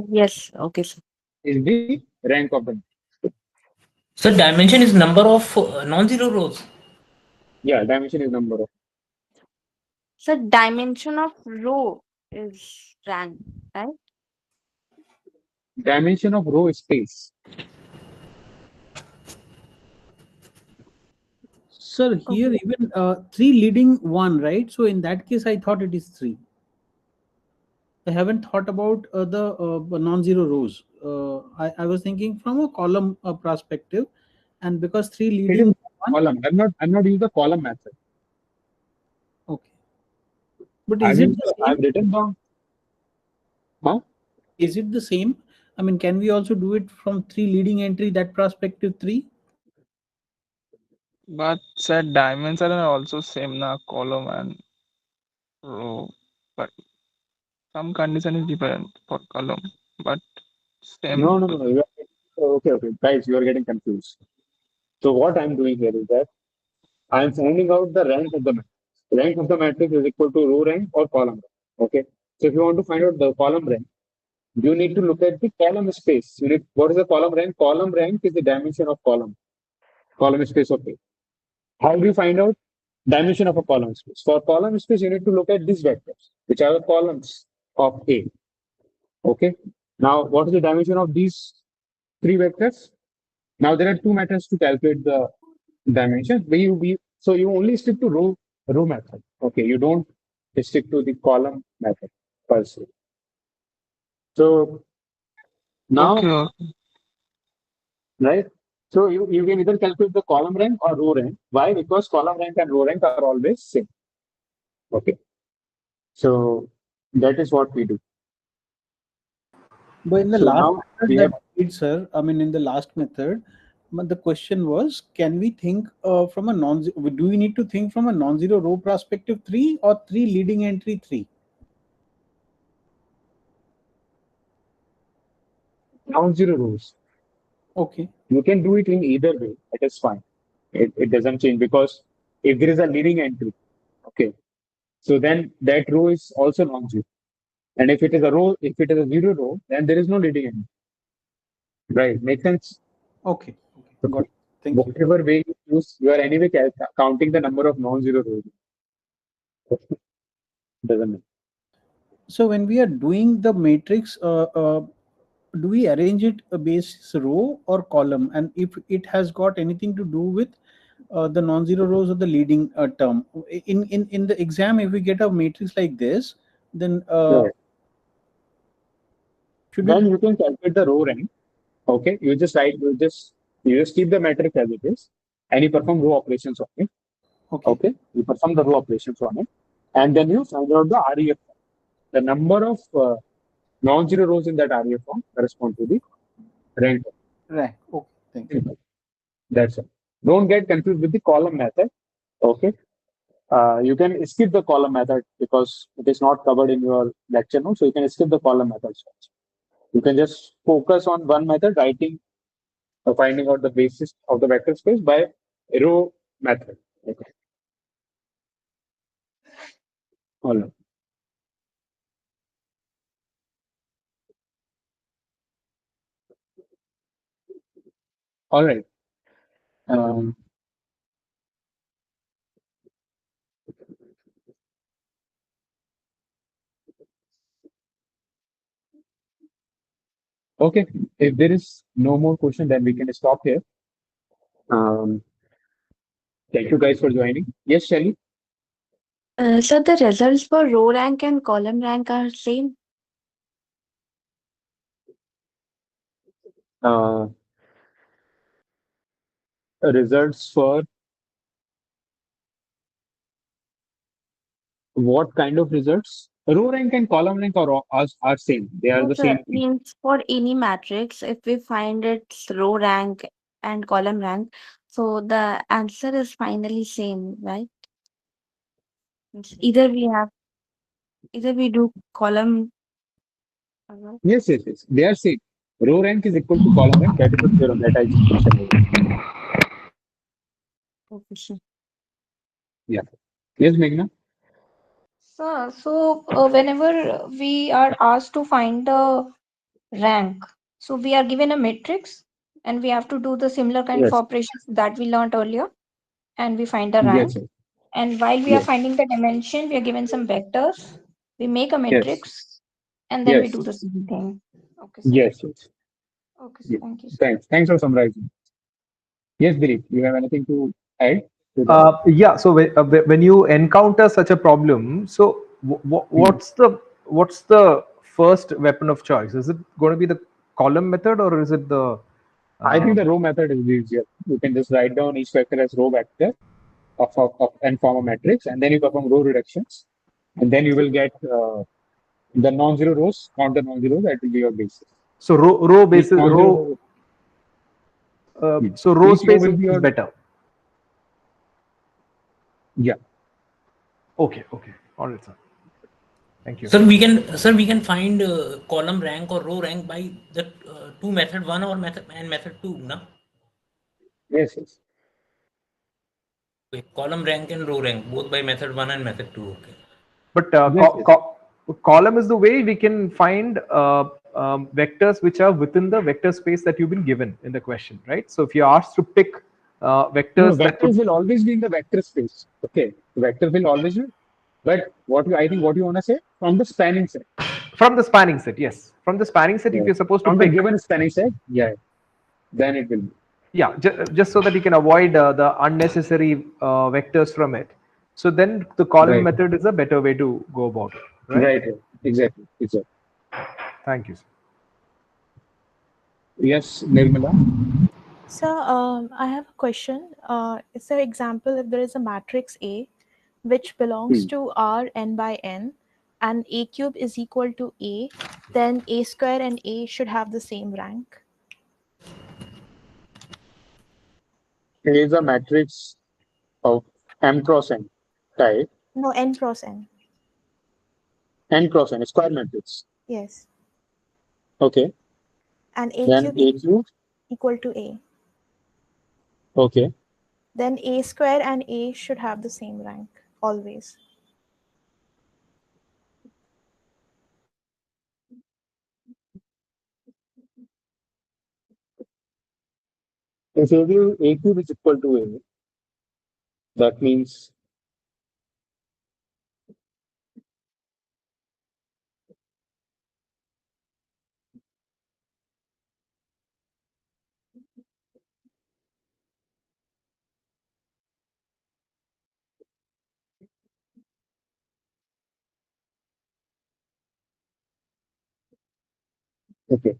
Yes. Okay. Sir. is the rank of the matrix. So dimension is number of non-zero rows. Yeah, dimension is number of. So dimension of row is rank, right? Dimension of row is space. Sir, here even 3 leading 1, right? So in that case, I thought it is 3. I haven't thought about the non-zero rows. I was thinking from a column perspective, and because 3 It is leading 1. column. I'm not using the column method. Okay. But is it the I've same? written down. Huh? Is it the same? I mean, can we also do it from 3 leading entry, that perspective 3? But said dimensions are also same na column and row. But some condition is different for column. But same. No. Okay. Guys, you are getting confused. So what I'm doing here is that I'm finding out the rank of the matrix. Rank of the matrix is equal to row rank or column rank. Okay. So if you want to find out the column rank, you need to look at the column space. What is the column rank? Column rank is the dimension of column space of A. How do you find out dimension of a column space? For column space, you need to look at these vectors, which are the columns of A. Okay. Now, what is the dimension of these 3 vectors? Now, there are 2 methods to calculate the dimensions. So you only stick to row method. Okay. You don't stick to the column method per se. So now, Okay. right? So you can either calculate the column rank or row rank. Why? Because column rank and row rank are always same. Okay. So that is what we do. But in the So last now method we that have, we did, sir, I mean, in the last method, but the question was, can we think from a do we need to think from a non-zero row perspective 3 or 3 leading entry 3? non-zero rows. Okay. You can do it in either way. It is fine. It doesn't change because if there is a leading entry, okay, so then that row is also non-zero. And if it is a zero row, then there is no leading entry. Right? Makes sense? Okay. Got it. Thank you. Whatever way you use, you are anyway counting the number of non-zero rows. Doesn't matter. So when we are doing the matrix, do we arrange it based row or column? And if it has got anything to do with the non-zero rows of the leading term, in the exam, if we get a matrix like this, then Right. should You can calculate the row rank. Okay, you just keep the matrix as it is, and you perform row operations on it. Okay, you perform the row operations on it, and then you find out the REF form. The number of non-zero rows in that REF form correspond to the rank. Right. Okay. Thank you. That's it. Don't get confused with the column method. Okay. You can skip the column method because it is not covered in your lecture notes. So you can skip the column method. You can just focus on one method, finding out the basis of the vector space by row method. Okay. All right. All right. Okay. If there is no more question, then we can stop here. Thank you guys for joining. Yes, Shelly. So the results for row rank and column rank are same. Results for what kind of results? Row rank and column rank are same. They are No, the the same thing. means for any matrix, if we find its row rank and column rank, so the answer is finally same, right? Means either we do column. Yes. They are same. Row rank is equal to column rank. That is the theorem that I just mentioned. Okay, sure. Yeah. Yes, Meghna. So whenever we are asked to find the rank, so we are given a matrix. and we have to do the similar kind of Yes. operations that we learned earlier, and we find the Yes. rank. Yes. And while we are Yes. finding the dimension, we are given some vectors. We make a Yes. matrix, and then we do Yes. the same thing. Okay, sir. Yes. Yes. Okay, sir. Yeah. Thank you, sir. Thanks for summarizing. Yes, Dilip, you have anything to add to that? Yeah. So when you encounter such a problem, so what's the first weapon of choice? Is it going to be the column method, or is it the? I think the row method is easier. You can just write down each vector as row vector and form a matrix, and then you perform row reductions, and then you will get the non-zero rows, count the non-zero, that will be your basis. So row Each basis non-zero row. So row each row space will be is your better. yeah. Okay. All right, sir. Thank you. Sir, we can find column rank or row rank by the two method 1 or method 2, no? Yes, yes. Okay, column rank and row rank both by method 1 and method 2. Okay. But Yes, column is the way we can find vectors which are within the vector space that you've been given in the question, right? So if you're asked to pick No, vectors that vectors will always be in the vector space. Okay, vector will always be. But I think what you want to say from the spanning set. From the spanning set, yes. From the spanning set, if you're supposed to From the pick, given spanning set, yeah, then it will be. yeah, just so that you can avoid the unnecessary vectors from it. So then the column Right. method is a better way to go about it, right? Right. Exactly. Thank you, sir. Yes, Nirmala. So I have a question. Is there example if there is a matrix A which belongs to R n by n and A cube is equal to A, then A square and A should have the same rank? It is a matrix of M cross N type. No, n cross n. N cross N, a square matrix. Yes. Okay. And A Then cube A cube. equal to A. Okay. Then A square and A should have the same rank always. If A cube is equal to A, that means okay.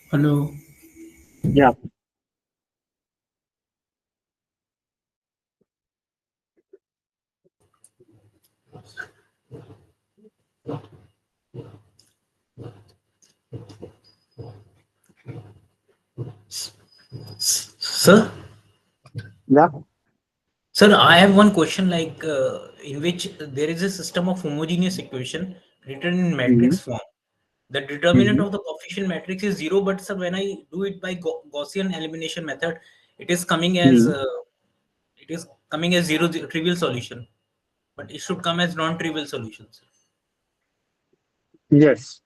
Hello. Yeah. Sir? Yeah. Sir, I have one question like in which there is a system of homogeneous equation written in matrix form. The determinant of the coefficient matrix is 0, but sir, when I do it by Gaussian elimination method, it is coming as zero trivial solution, but it should come as non-trivial solutions. Yes.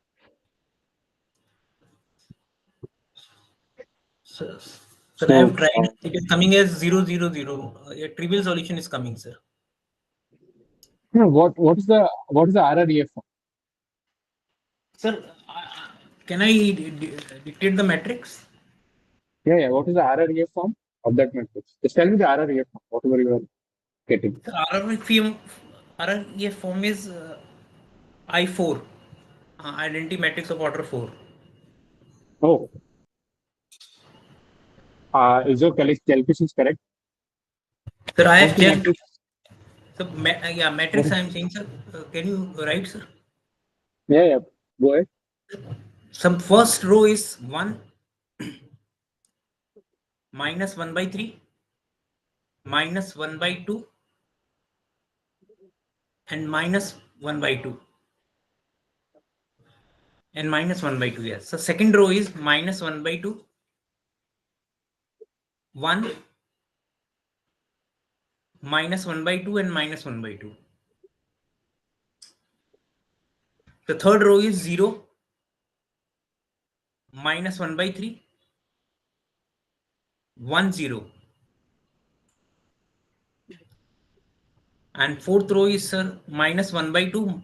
Sir, I have tried. It is coming as 0, 0, 0. A trivial solution is coming, sir. No, what is the RREF form? Sir, can I dictate the matrix? Yeah. What is the RREF form of that matrix? Just tell me the RREF form, whatever you are getting. The RREF form is I4, identity matrix of order 4. Oh. Is your calculation correct? Sir, I What's have the checked. matrix? So, yeah, matrix I am saying, sir. Can you write, sir? Yeah. Go ahead. Some first row is 1 minus 1 by 3 minus 1 by 2 and minus 1 by 2 and minus 1 by 2. Yes. So second row is minus 1 by 2, 1 minus 1 by 2 and minus 1 by 2. The third row is 0 minus 1 by 3, 1 0. And fourth row is, sir, minus 1 by 2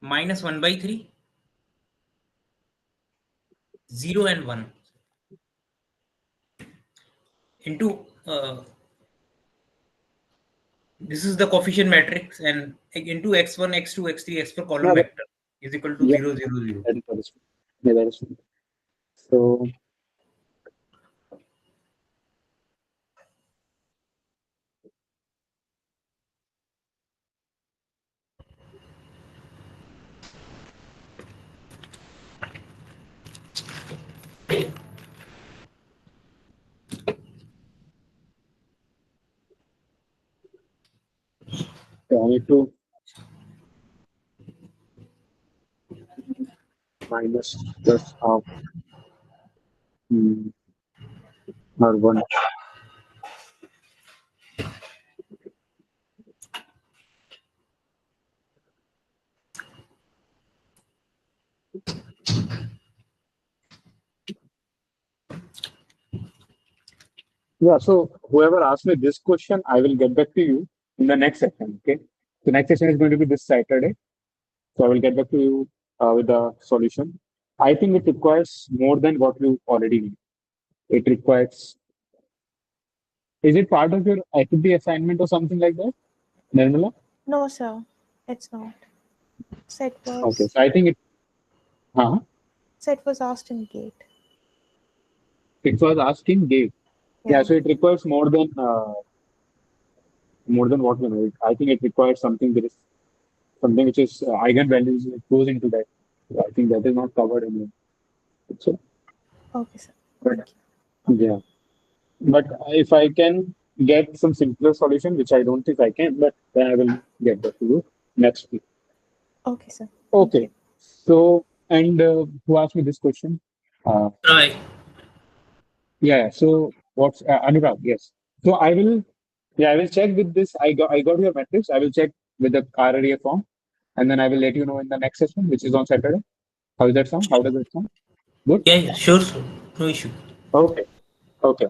minus 1 by 3, 0 and 1 into this is the coefficient matrix, and into x1, x2, x3, x4 column Yeah, vector is equal to yeah. 0 0 0. That is correct. Yeah, that is correct. So I need to minus plus half or 1. Yeah, so whoever asked me this question, I will get back to you in the next session. Okay. The next session is going to be this Saturday. So I will get back to you with the solution. I think it requires more than what you already need. It requires, is it part of your IQB assignment or something like that, Nirmala? No, sir, it's not. Set Okay, was so I think set was asked in gate. it was asking gate. Yeah, Yeah. so it requires more than what we know. I think it requires something which is eigenvalues. It goes into that. So I think that is not covered in it. So, Okay, sir. but yeah, but if I can get some simpler solution, which I don't think I can, but then I will get back to you next week. Okay, sir. Okay. So, and who asked me this question? Right. Yeah. So what's Anurag? Yes. So I will check with this. I got your metrics. I will check with the RRA form, and then I will let you know in the next session, which is on Saturday. How does that sound? How does that sound? Good. Yeah, sure, sir. No issue. Okay. Okay.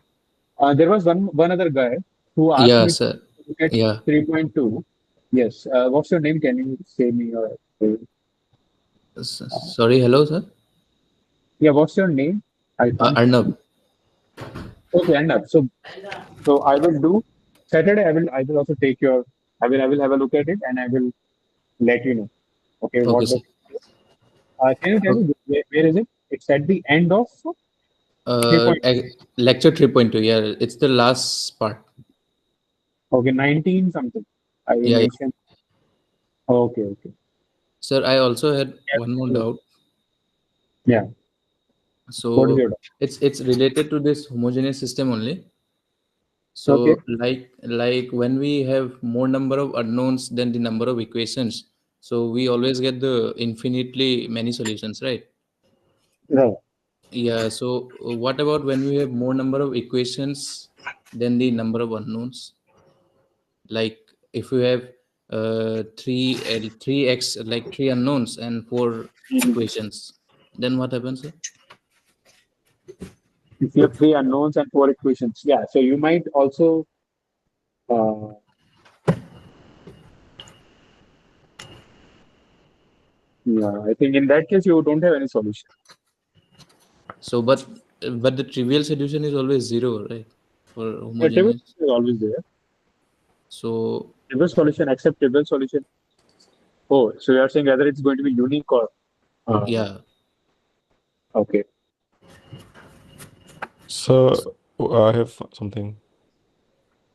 There was one other guy who asked Yeah, me sir. to look at Yeah. 3.2. Yes. What's your name? Can you say me your? Sorry, hello, sir. Yeah. What's your name? I can't. Arnab. Okay, Arnab. So I will do Saturday. I will also take your. I will have a look at it and I will let you know. Okay. Okay, What sir. can you tell me where is it? It's at the end of 3.2. Lecture 3.2. Yeah, it's the last part. Okay, 19 something. I Yeah, yeah. mentioned. Okay, okay. Sir, I also had one more doubt. Yeah. What is So your doubt? it's related to this homogeneous system only. So Okay. like when we have more number of unknowns than the number of equations, so we always get the infinitely many solutions, right? Right. Yeah. So what about when we have more number of equations than the number of unknowns? Like if we have 3x, like 3 unknowns and 4 equations, then what happens, sir? If you have 3 unknowns and 4 equations, yeah. So you might also. Yeah, I think in that case you don't have any solution. So, but the trivial solution is always 0, right? For The trivial homogeneous. is always there. So Trivial solution, except trivial solution. Oh, so you are saying whether it's going to be unique or. yeah. Okay. So I have something.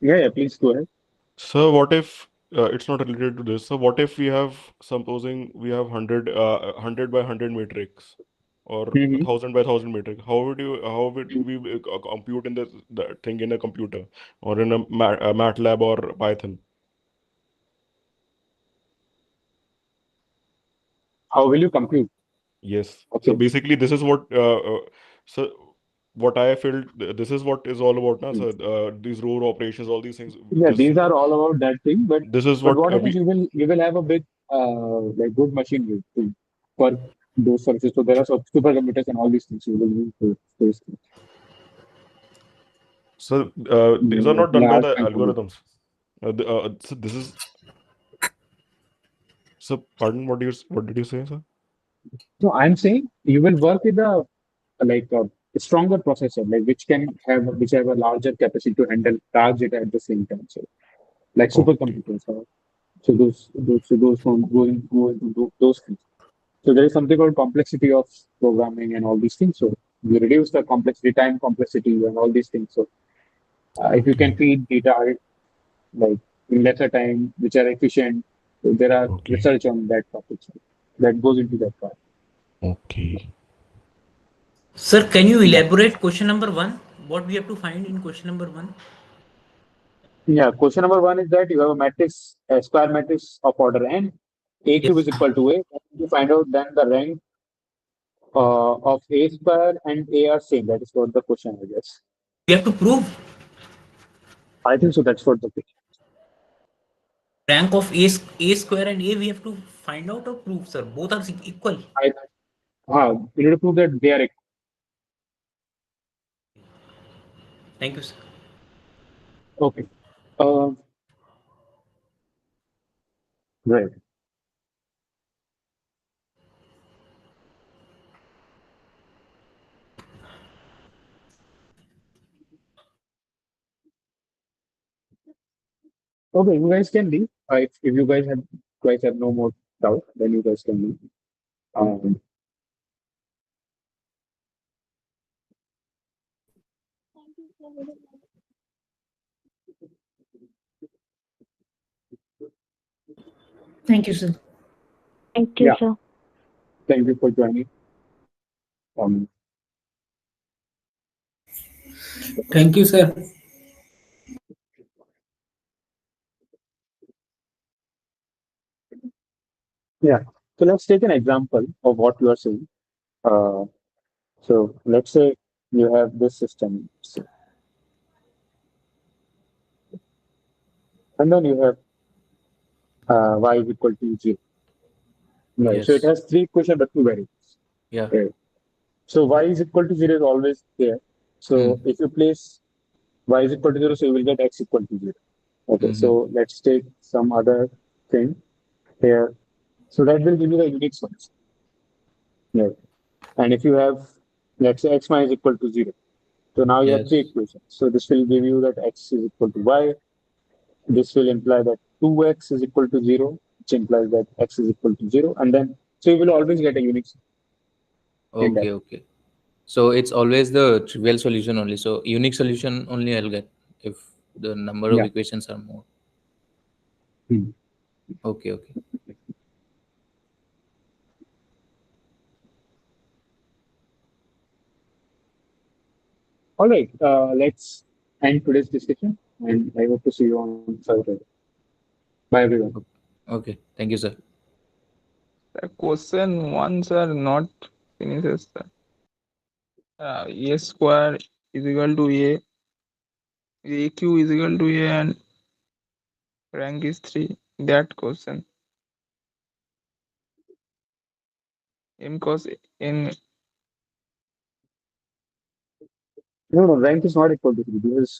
Yeah, please go ahead. So what if it's not related to this? So what if we have, supposing we have 100 by 100 matrix or Mhm. 1000 by 1000 matrix? How would we compute in that thing in a computer or in a MATLAB or Python? How will you compute? Yes. So Okay. basically, this is what so what I feel. This is what is all about now. So these row operations, all these things. Yeah, This these are all about that thing, but this is what what happens? we. You will have a big like good machine for those services. So there are supercomputers and all these things. You will use those things. So these are not done by Large the time computers. algorithms. So this is. So pardon, what did you say, sir? So I'm saying you will work with a stronger processor, like which have a larger capacity to handle large data at the same time. So like Okay. supercomputers. So those go into those things. So there is something called complexity of programming and all these things. So you reduce the complexity, time complexity, and all these things. So if you can Okay. feed data like in lesser time, which are efficient, so there are Okay. research on that topic. So that goes into that part. Okay. Sir, can you Yeah. elaborate question number 1? What we have to find in question number 1? Yeah. Question number one is that you have a matrix, a square matrix of order n. A cube Yes. is equal to A. And you find out then the rank of A square and A are same. That is what the question, I guess. We have to prove I think so. That's what the question. rank of a square and a. We have to find out or prove, sir. Both are equal. You need to prove that they are equal. Thank you, sir. Okay. Uh, right. Okay, you guys can leave. If you guys have no more doubt, then you guys can leave. Thank you, sir. Thank you, Yeah. sir. Thank you for joining. Thank you, sir. Yeah. So let's take an example of what you are saying. So let's say you have this system, and then you have y is equal to 0. Right. So it Yes. has three equations but two variables. Yeah. Right. So y is equal to 0 is always there. So if you place y is equal to 0, so you will get x equal to 0. Okay. So let's take some other thing here. So that will give you the unique solution. Right. And if you have, let's say, x minus equal to 0. So now you have three Yes. equations. So this will give you that x is equal to y. This will imply that 2x is equal to 0, which implies that x is equal to 0. And then, so you will always get a unique in that. Okay. Okay. So it's always the trivial solution only. So unique solution only I'll get if the number of Yeah. equations are more. Hmm. Okay. Okay. All right. Let's end today's discussion. And I hope to see you on Saturday. Bye, everyone. Okay. Thank you, sir. Question one, sir, not finishes, sir. A square is equal to a cube is equal to a, and rank is 3. That question. M cos n. No, rank is not equal to 3 because